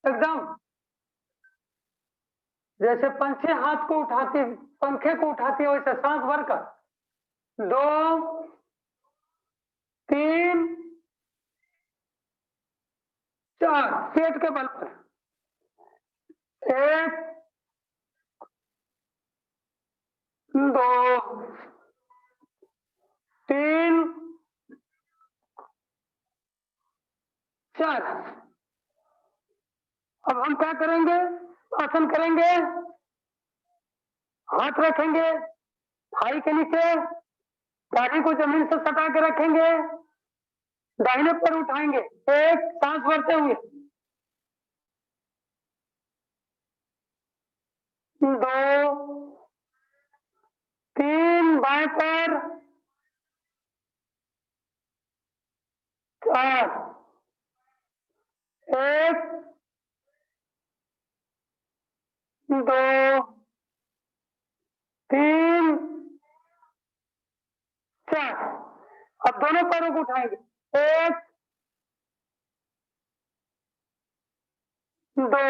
एकदम जैसे पंछी हाथ को उठाती, पंखे को उठाती है, वैसे सांस भरकर। 2 3 4 पेट के बल पर। 1 2 3 4। अब हम क्या करेंगे, आसन करेंगे, हाथ रखेंगे थाई के नीचे, दाढ़ी को जमीन से सटा के रखेंगे, दाहिने पर उठाएंगे, एक सांस भरते हुए। 2 3 बाएं पर। 4 1 2 3 4। अब दोनों पैरों को उठाएंगे, 1 2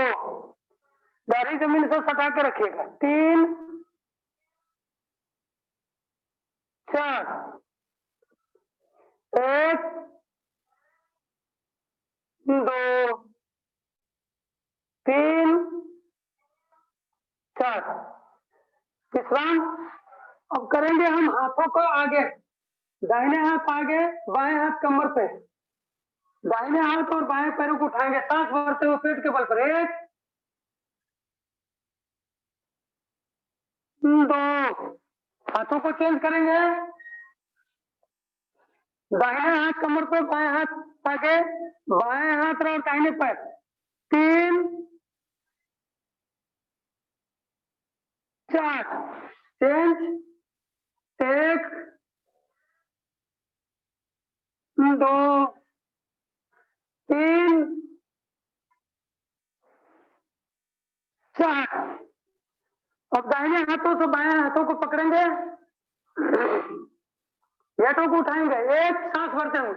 दाढ़ी जमीन से सटा के रखिएगा। 3 4 1 2 3 4। विश्राम। अब करेंगे हम हाथों को आगे, दाहिने हाथ आगे, बाएं हाथ कमर पे, दाहिने हाथ और बाएं पैरों को उठाएंगे, सांस भरते हुए पेट के बल पर। 1 2। हाथों को चेंज करेंगे, दाहिने हाथ कमर पे, बाएं हाथ आगे, बाएं हाथ और दाहिने पैर। 3 4 चेंज। 1 2 3 4। अब दाहिने हाथों से बाएं हाथों को पकड़ेंगे, पेटों को उठाएंगे, एक सांस भरते हुए।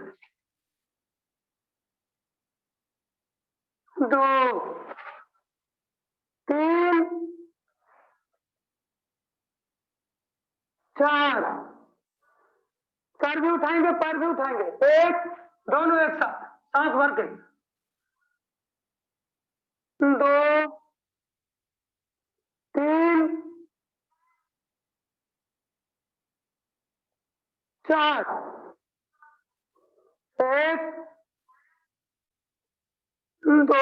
2 3 4। सर भी उठाएंगे, पैर भी उठाएंगे, एक दोनों एक साथ सांस भर के। 2 3 4 1 2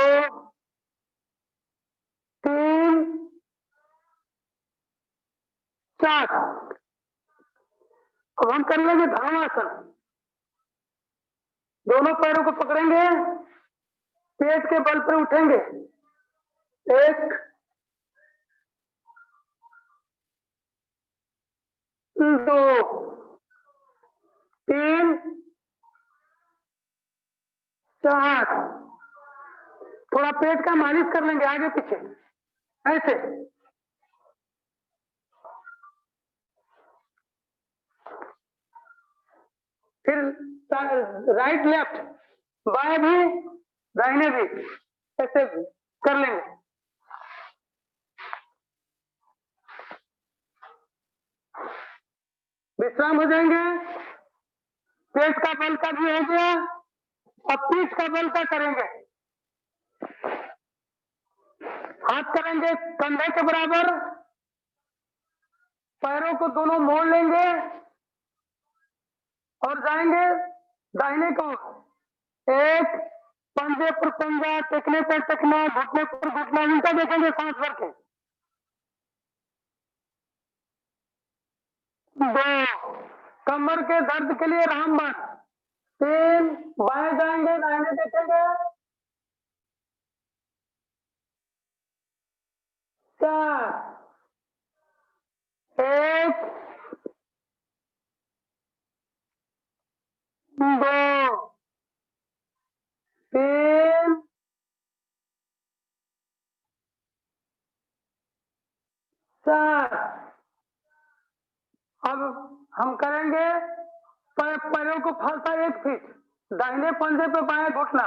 3 4। अब हम कर लेंगे धनुरासन। दोनों पैरों को पकड़ेंगे, पेट के बल पर उठेंगे, 1 2 3 4। थोड़ा पेट का मालिश कर लेंगे आगे पीछे, ऐसे। फिर राइट लेफ्ट, बाएं भी दाहिने भी, ऐसे कर लेंगे। विश्राम हो जाएंगे। पेट का बल का भी हो गया। अब पीठ का बल का करेंगे। हाथ करेंगे कंधे के बराबर, पैरों को दोनों मोड़ लेंगे और जाएंगे दाहिने को। एक, पंजे पर पंजा, टेकने पर टेकना, घुटने पर घुटना, उल्टा देखेंगे सांस भर के। दो, कमर के दर्द के लिए रामबाण। तीन, बाएं जाएंगे, दाहिने देखेंगे। चार, एक, दो, तीन, चार। अब हम करेंगे पैरों को फलता 1 फीट, दाहिने पंजे पे बाएं घुटना।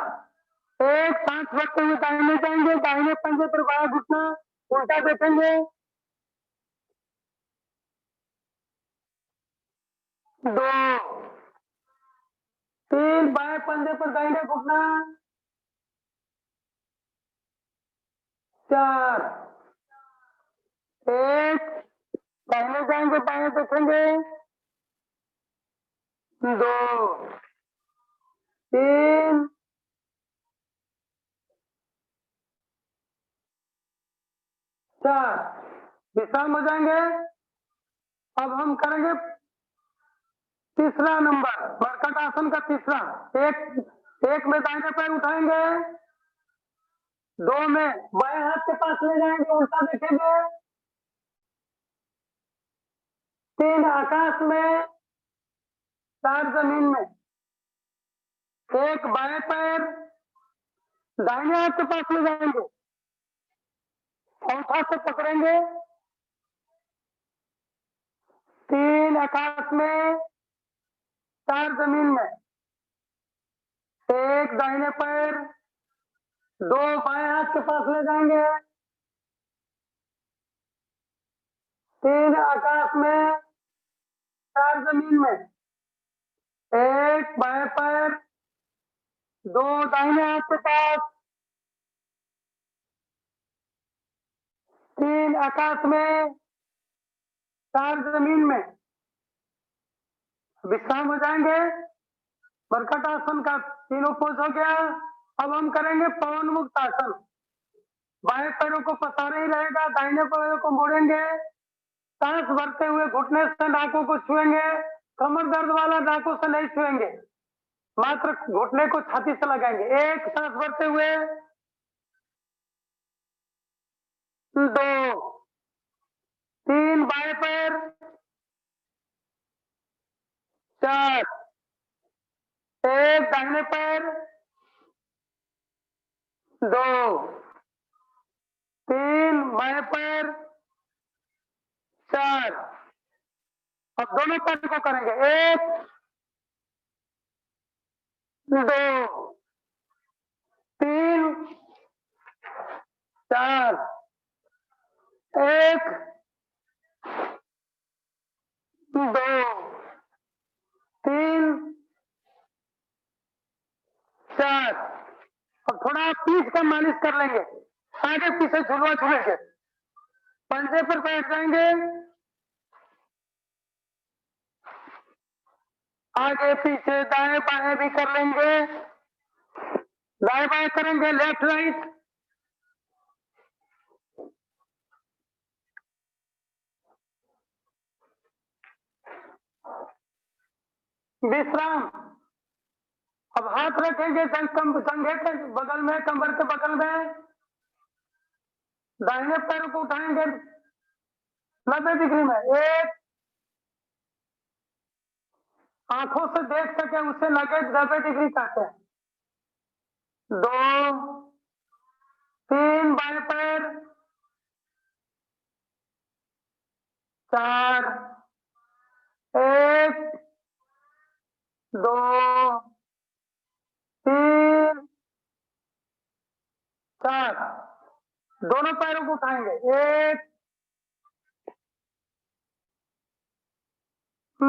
एक, सांस भरते हुए दाहिने जाएंगे, दाहिने पंजे पर बाएं घुटना, उल्टा देखेंगे। दो, तीन, बाएं पंजे पर दाहिने घुटना। चार, एक, दाहिने जाएंगे, बाएं देखेंगे। दो, तीन, चार। विश्राम हो जाएंगे। अब हम करेंगे तीसरा नंबर, मरकट आसन का तीसरा। एक में दाहिने पैर उठाएंगे, 2 में बाएं हाथ के पास ले जाएंगे, उल्टा देखेंगे। 3, आकाश में, 4, जमीन में। एक, बाएं पैर दाहिने हाथ के पास ले जाएंगे, अंगूठा से पकड़ेंगे। 3, आकाश में, 4, जमीन में। एक, दाहिने पैर 2 बाएं हाथ के पास ले जाएंगे। 3, आकाश में, 4, जमीन में। एक, बाएं पैर 2 दाहिने हाथ के पास। 3, आकाश में, 4, जमीन में। विश्राम हो जाएंगे। मरकट आसन का तीनों पोज हो गया। अब हम करेंगे पवन मुक्त आसन। बाएं पैरों को पसारे ही रहेगा, दाहिने पैरों को मोड़ेंगे, सांस भरते हुए घुटने से नाकों को छुएंगे। कमर दर्द वाला नाकों से नहीं छुएंगे, मात्र घुटने को छाती से लगाएंगे। एक, सांस भरते हुए। 2, 3, बाएं पैर। 4, एक, दाहिने पैर। 2, 3, बाएं पैर। 4। अब दोनों पैर को करेंगे। 1, 2, 3, 4। 1, 2, 3, 4। अब थोड़ा पीठ का मालिश कर लेंगे, आगे पीछे झुलवा झूलेंगे, पंजे पर बैठ जाएंगे, आगे पीछे दाएं बाएं भी कर लेंगे। दाएं बाएं करेंगे, लेफ्ट राइट। विश्राम। अब हाथ रखेंगे कंधे के बगल में, कमर के बगल में। दाहिने पैर को उठाएंगे 90 डिग्री में। एक, आंखों से देख सके उसे लगे 90 डिग्री काटे। 2, 3, बाएं पैर। 4, 1, 2, 3, 4। दोनों पैरों को उठाएंगे। 1, 2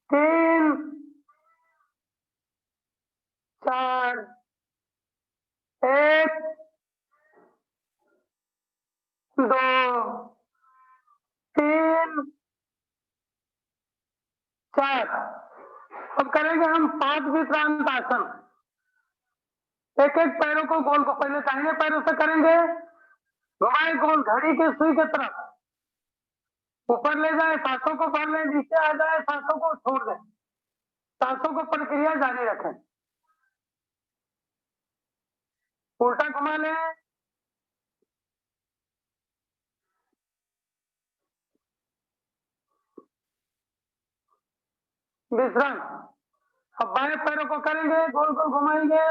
3 4 1 2 3 4। अब करेंगे हम 5 विश्रांत आसन। एक एक पैरों को गोल को पहले दाहिने पैरों से करेंगे, घुमाए गोल घड़ी के सुई की तरफ, ऊपर ले जाए, सांसों को भर लें, नीचे आ जाए, सांसों को छोड़ दें, सांसों को प्रक्रिया जारी रखें। उल्टा घुमा लें, विश्राम। अब बाएं पैरों को करेंगे, गोल गोल घुमाएंगे,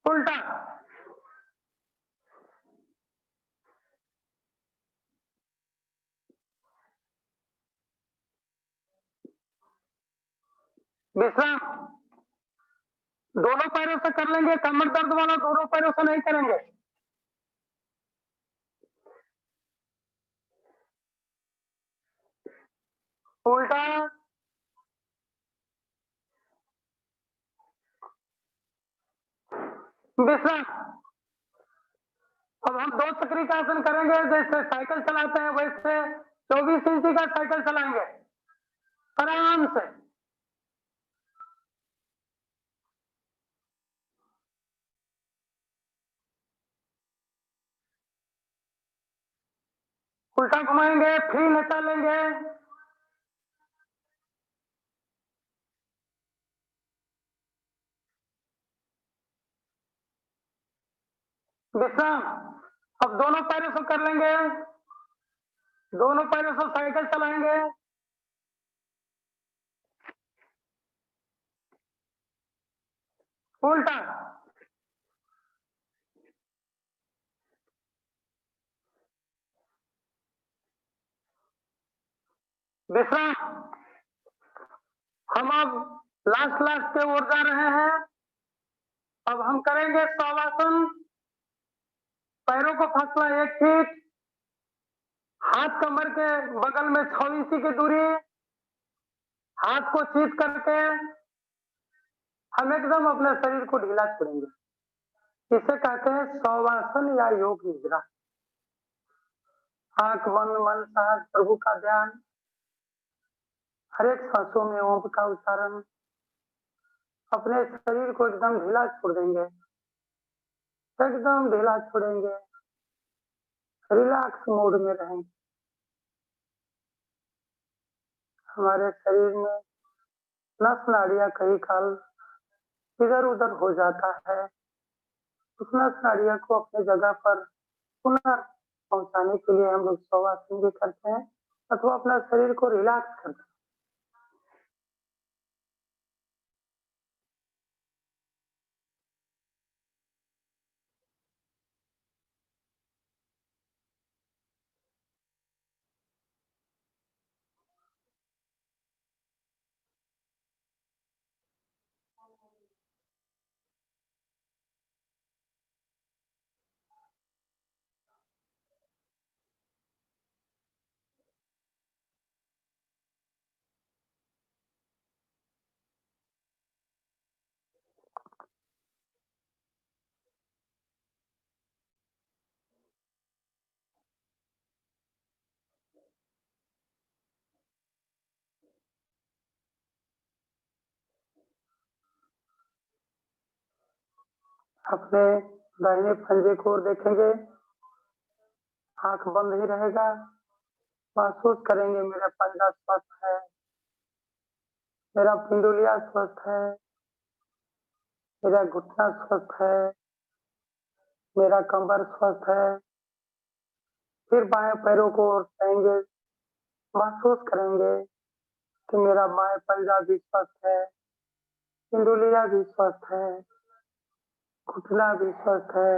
उल्टा, विश्राम। दोनों पैरों से कर लेंगे, कमर दर्द वाला दोनों पैरों से नहीं करेंगे। उल्टा, विश्राम। अब हम 2 चक्री का आसन करेंगे, जैसे साइकिल चलाते हैं वैसे 24 इंची का साइकिल चलाएंगे आराम से। उल्टा घुमाएंगे, फ्री नचा लेंगे, विश्राम। अब दोनों पैरों से कर लेंगे, दोनों पैरों से साइकिल चलाएंगे, उल्टा, विश्राम। हम अब लास्ट के ओर जा रहे हैं। अब हम करेंगे शवासन। पैरों को फंसना 1 फीट, हाथ कमर के बगल में 6 इंची की दूरी, हाथ को चीत करके हम एकदम अपने शरीर को ढीला छोड़ेंगे। इसे कहते हैं शवासन या योग निद्रा। आंख बंद, मन शांत, प्रभु का ध्यान, हर एक सांसों में ओम का उच्चारण, अपने शरीर को एकदम ढीला छोड़ देंगे, एकदम ढीला छोड़ेंगे, रिलैक्स मोड में रहेंगे। हमारे शरीर में नस नाड़ियां कई काल इधर उधर हो जाता है, उस नस नाड़ियां को अपने जगह पर पुनः पहुंचाने के लिए हम लोग शवासन भी करते हैं अथवा अपना शरीर को रिलैक्स करते हैं। अपने दाहिने पंजे को ओर देखेंगे, आंख बंद ही रहेगा, महसूस करेंगे मेरा पंजा स्वस्थ है, मेरा पिंडुलिया स्वस्थ है, मेरा घुटना स्वस्थ है, मेरा कमर स्वस्थ है। फिर बाएं पैरों को ओर उठाएंगे, महसूस करेंगे कि मेरा बाएं पंजा भी स्वस्थ है, पिंडुलिया भी स्वस्थ है, घुटना भी स्वस्थ है,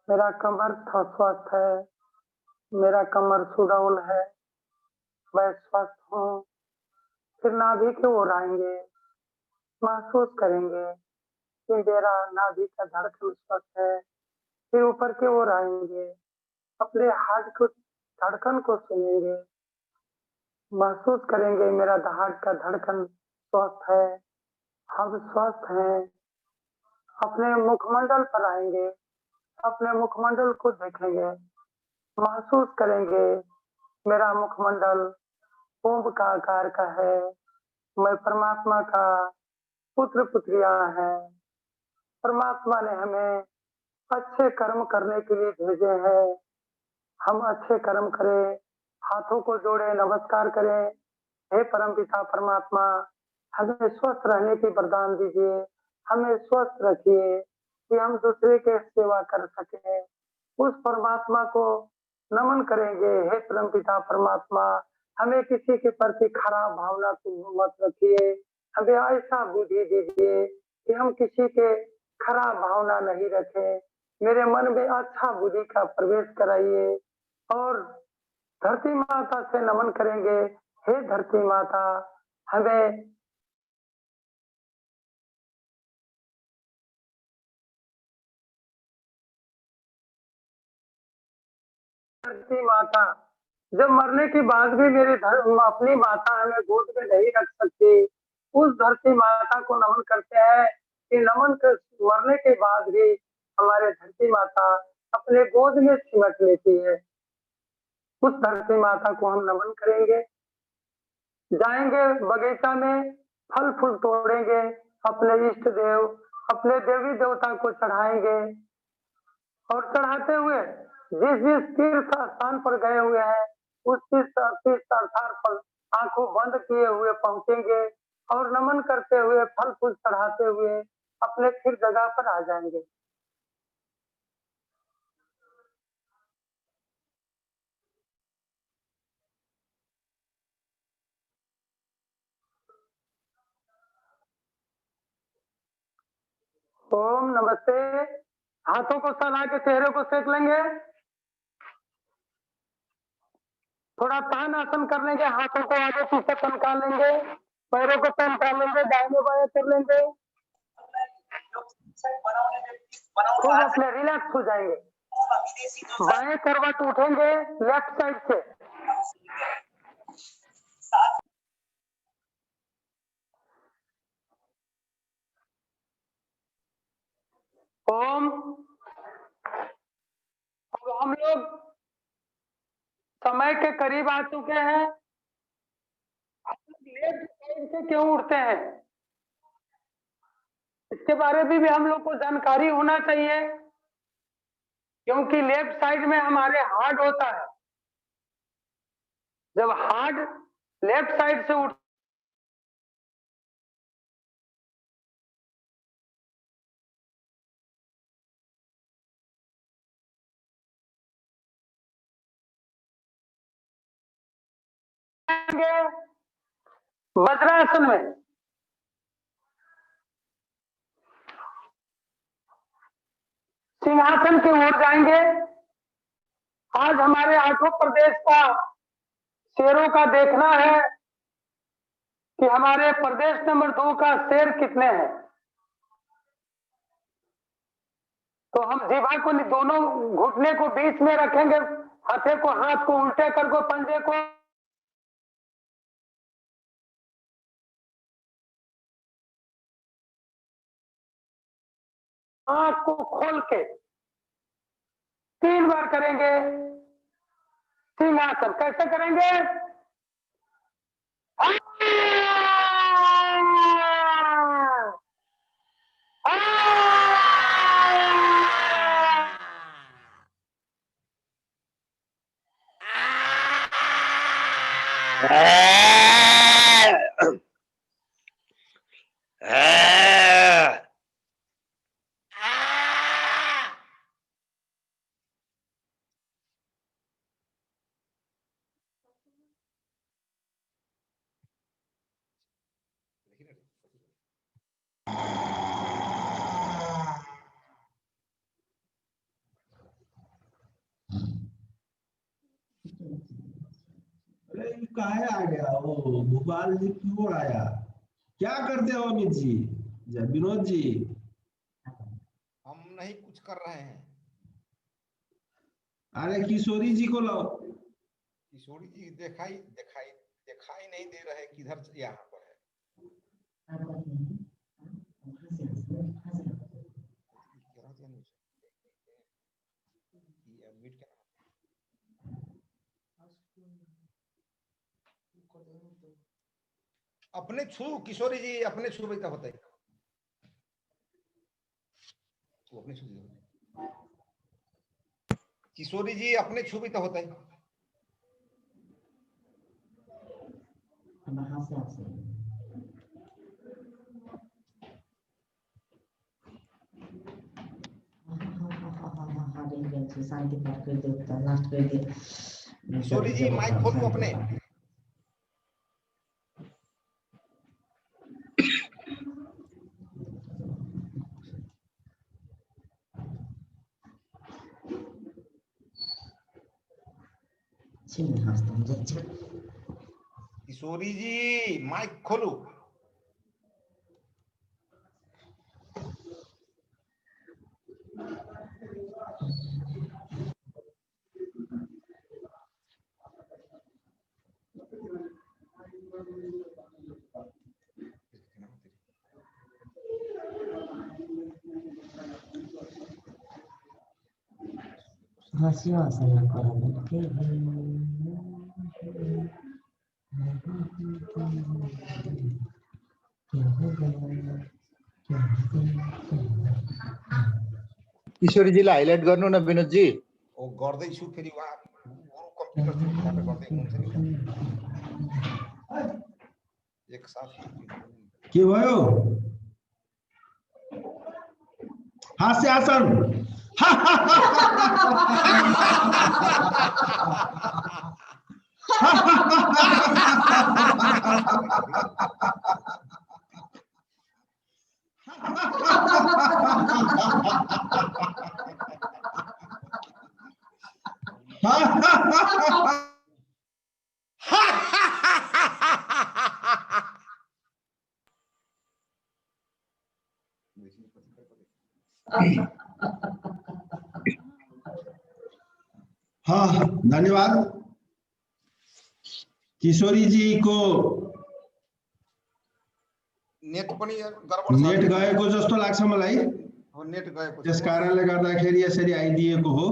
मेरा कमर स्वस्थ है, मेरा कमर सुडौल है, मैं स्वस्थ हूँ। फिर नाभि की ओर आएंगे, महसूस करेंगे कि मेरा नाभि का धड़कन स्वस्थ है। फिर ऊपर की ओर आएंगे, अपने हार्ट को धड़कन को सुनेंगे, महसूस करेंगे मेरा हार्ट का धड़कन स्वस्थ है, हम स्वस्थ हैं। अपने मुखमंडल पर आएंगे, अपने मुखमंडल को देखेंगे, महसूस करेंगे मेरा मुखमंडल कुंभ का आकार का है, मैं परमात्मा का पुत्र पुत्रियां हैं। परमात्मा ने हमें अच्छे कर्म करने के लिए भेजे हैं, हम अच्छे कर्म करें, हाथों को जोड़े नमस्कार करें। हे परमपिता परमात्मा, हमें स्वस्थ रहने की वरदान दीजिए, हमें स्वस्थ रखिए कि हम दूसरे के सेवा कर सके। उस परमात्मा को नमन करेंगे। हे परमपिता परमात्मा, हमें किसी के प्रति खराब भावना को मत रखिए, हमें ऐसा बुद्धि दीजिए कि हम किसी के खराब भावना नहीं रखें। मेरे मन में अच्छा बुद्धि का प्रवेश कराइए और धरती माता से नमन करेंगे। हे धरती माता, हमें धरती माता, जब मरने के बाद भी मेरी अपनी माता हमें गोद में नहीं रख सकती, उस धरती माता को नमन करते हैं कि नमन कर मरने के बाद भी हमारे धरती माता अपने गोद में सिमट लेती है। उस धरती माता को हम नमन करेंगे। जाएंगे बगीचा में, फल फूल तोड़ेंगे, अपने इष्ट देव, अपने देवी देवता को चढ़ाएंगे और चढ़ाते हुए जिस जिस तीर्थ स्थान पर गए हुए हैं, उस तीर्थ स्थान पर आंखों बंद किए हुए पहुंचेंगे और नमन करते हुए फल फूल चढ़ाते हुए अपने फिर जगह पर आ जाएंगे। ओम नमस्ते। हाथों को फैला के चेहरे को सेक लेंगे। थोड़ा तान आसन कर लेंगे, हाथों को आगे पीछे तनका लेंगे, पैरों को तनका लेंगे, दाहिने बाएं कर लेंगे, खूब अपने रिलैक्स हो जाएंगे। बाएं करवट उठेंगे लेफ्ट साइड से, ओम। अब हम लोग समय के करीब आ चुके हैं। लेफ्ट साइड से क्यों उठते हैं, इसके बारे में भी हम लोग को जानकारी होना चाहिए, क्योंकि लेफ्ट साइड में हमारे हार्ट होता है। जब हार्ट लेफ्ट साइड से उठ वज्रासन में सिंहासन की ओर जाएंगे। आज हमारे आठों प्रदेश का शेरों का देखना है कि हमारे प्रदेश नंबर 2 का शेर कितने हैं। तो हम जीभा को दोनों घुटने को बीच में रखेंगे, हाथे को हाथ को उल्टे करके पंजे को आंख को खोल के 3 बार करेंगे सिंहासन। कैसे करेंगे, अरे काहे आ गया वो भोपाल जी, क्यों आया? क्या करते हो अमित जी, विनोद जी? हम नहीं कुछ कर रहे हैं। अरे किशोरी जी को लाओ। किशोरी जी दिखाई नहीं दे रहे, किधर यहाँ पर है। अपने छू किशोरी जी अपने छू बेटा होता है, अपने छू किशोरी जी अपने छू बेटा होता है। शांति पाठ कर देवता लास्ट कर दे। किशोरी जी माइक खोलो अपने। किशोरी जी माइक खोलो। किशोरीजीलाई हाइलाइट गर्नु न विनोदजी। ओ गर्दैछु फेरि उहाँ गुरु कम्प्युटर चुनाव गर्दै हुनुहुन्छ नि उहाँ एक साथ। के भयो? हास्यासन। हाँ, धन्यवाद किशोरी जी को। नेट पनि गडबड छ। नेट गएको जस्तो लाग्छ मलाई। हो नेट गएको छ। त्यस कारणले गर्दाखेरि यसरी आइदिएको हो।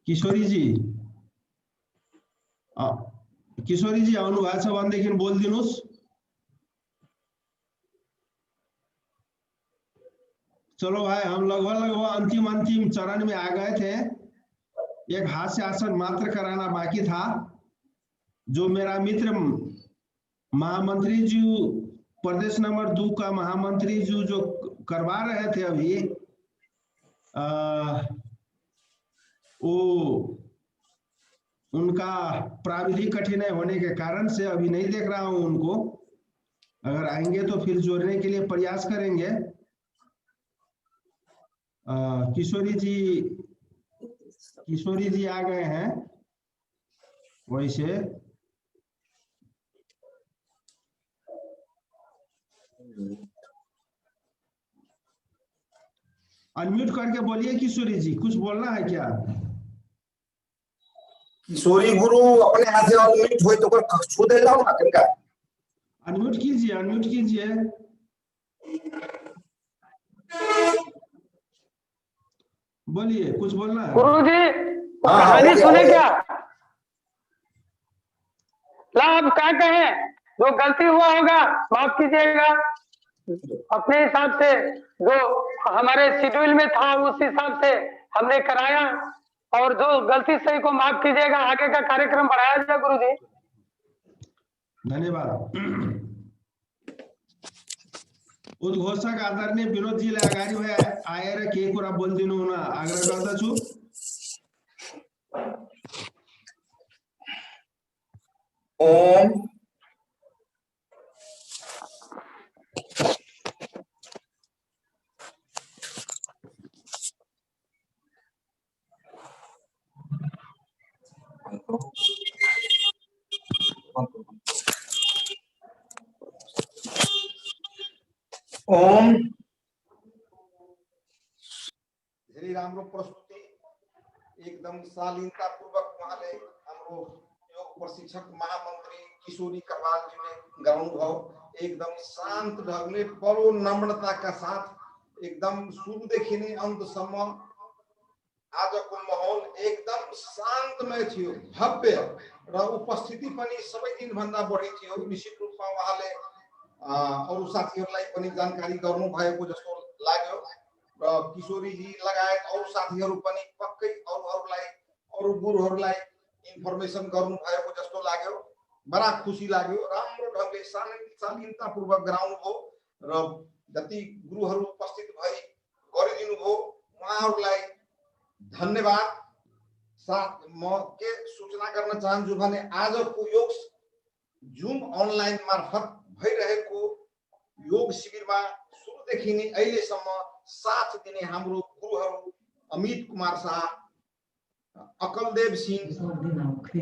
किशोरी जी आउनु भएको छ भनेदेखि बोलिदिनुहोस्। चलो भाई, हम लगभग अंतिम चरण में आ गए थे। एक हास्यासन मात्र कराना बाकी था, जो मेरा मित्र महामंत्री जी, प्रदेश नंबर 2 का महामंत्री जी जो करवा रहे थे अभी, वो उनका प्राविधिक कठिनाई होने के कारण से अभी नहीं देख रहा हूं उनको। अगर आएंगे तो फिर जोड़ने के लिए प्रयास करेंगे। किशोरी जी आ गए हैं। वैसे अनम्यूट करके बोलिए किशोरी जी, कुछ बोलना है क्या? किशोरी गुरु अपने हाथ से अनम्यूट हो तो छू दे जाओ ना कनका। अनम्यूट कीजिए। बोलिए, कुछ बोलना है? गुरुजी कहानी सुने क्या? ला अब क्या कहें, जो गलती हुआ होगा माफ कीजिएगा। अपने हिसाब से जो हमारे शेड्यूल में था उस हिसाब से हमने कराया, और जो गलती सही को माफ कीजिएगा। आगे का कार्यक्रम बढ़ाया जाए गुरुजी। धन्यवाद। उद्घोषक आदरणीय विनोद जी ले अगाडि भए आएर केही कुरा बोलिदिनु हुन आग्रह गर्दछु। ओम ओम धेरै राम्रो प्रस्तुति एकदम शालीनता पूर्वक उहाँले हाम्रो योग प्रशिक्षक महामन्त्री किशोरी कपालजीले गराउनुभयो। एकदम शान्त ढंगले बडो नम्रताका साथ एकदम सुरुदेखि नै अन्तसम्म आजको माहौल एकदम शान्तमय थियो, भव्य र उपस्थिति पनि सबै दिन भन्दा बढी थियो। निश्चित रूपमा उहाँले अरु साथीहरूलाई पनि जानकारी गर्नु भएको जस्तो लाग्यो र किशोरीजी लगायत अरु साथीहरू पनि पक्कै अरूहरूलाई अरु गुरुहरूलाई इन्फर्मेसन गर्नु भएको जस्तो लाग्यो। बडा खुसी लाग्यो। राम्रो ढंगले शालीनता पूर्वक गराउनु भयो र जति गुरुहरू उपस्थित भई गरिदिनु भयो उहाँहरूलाई धन्यवाद। साथ म के सूचना गर्न चाहन्छु भने आजको योग जुम अनलाइन मार्फत भइरहेको योग शिविरमा सुरुदेखि नै अहिलेसम्म साथ दिने हाम्रो गुरुहरू अमित कुमार शाह, अकलदेव सिंह,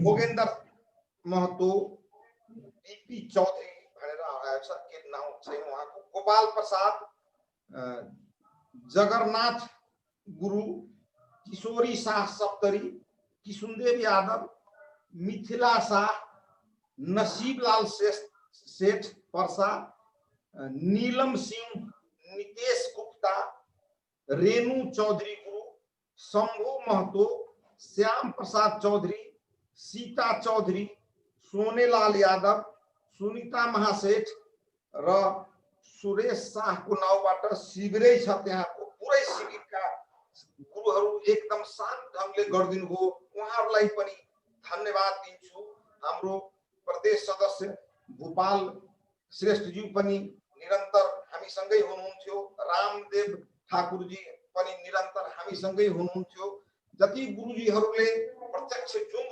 भोगेन्द्र महतो, पीपी चौधरी भनेर आएको छ, के नाम छैन उहाँको, गोपाल प्रसाद, जगन्नाथ गुरु, किशोरी शाह सप्तरी, किशुनदेव यादव, मिथिला शाह, नसीबलाल सेठ परसा, नीलम सिंह, नितेश गुप्ता, रेणु चौधरी गुरु, शंभु महतो, श्याम प्रसाद चौधरी, सीता चौधरी, सोनेलाल यादव, सुनीता महासेठ र सुरेश शाह को नाउँबाट शिविरै छ। त्यहाँको पुरै शिविरका गुरुहरू एकदम शान्त ढंगले गरिदिनु भयो। उहाँहरूलाई पनि धन्यवाद दिन्छु। हाम्रो प्रदेश सदस्य भूपाल श्रेष्ठज्यू पनि निरन्तर हामीसँगै हुनुहुन्थ्यो। रामदेव ठाकुरजी पनि निरन्तर हामीसँगै हुनुहुन्थ्यो। जति गुरुजीहरूले प्रत्यक्ष जुम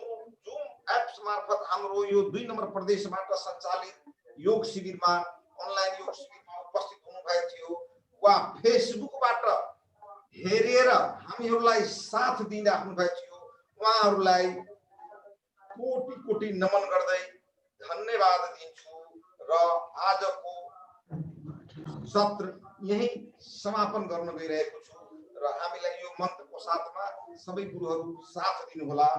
एप्स मार्फत हाम्रो यो 2 नम्बर प्रदेशबाट सञ्चालित योग शिविरमा अनलाइन योग शिविरमा उपस्थित हुनुभएको थियो वा फेसबुकबाट हेरेर हामीहरूलाई साथ दिइराख्नु भएको थियो, उहाँहरूलाई कोटि कोटि नमन गर्दै धन्यवाद दिन्छु र आजको सत्र यही समापन गर्न गइरहेको छु र हामीलाई यो मन्त्रको साथमा सबै गुरुहरू साथ दिनुहोला।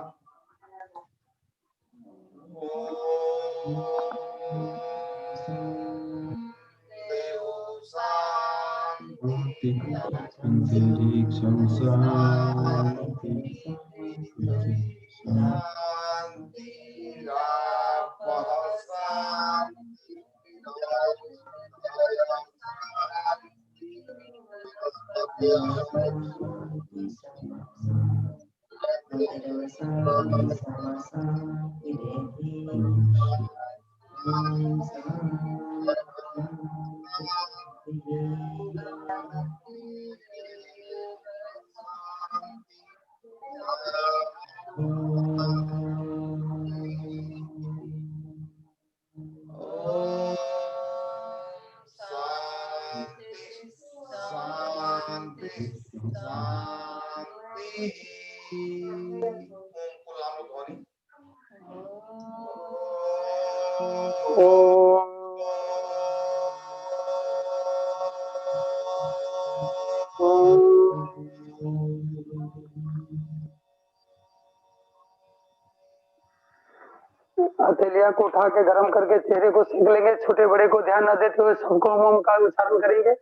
हथेलिया को उठा के गर्म करके चेहरे को सेक लेंगे। छोटे बड़े को ध्यान न देते हुए सबको ओम का उच्चारण करेंगे।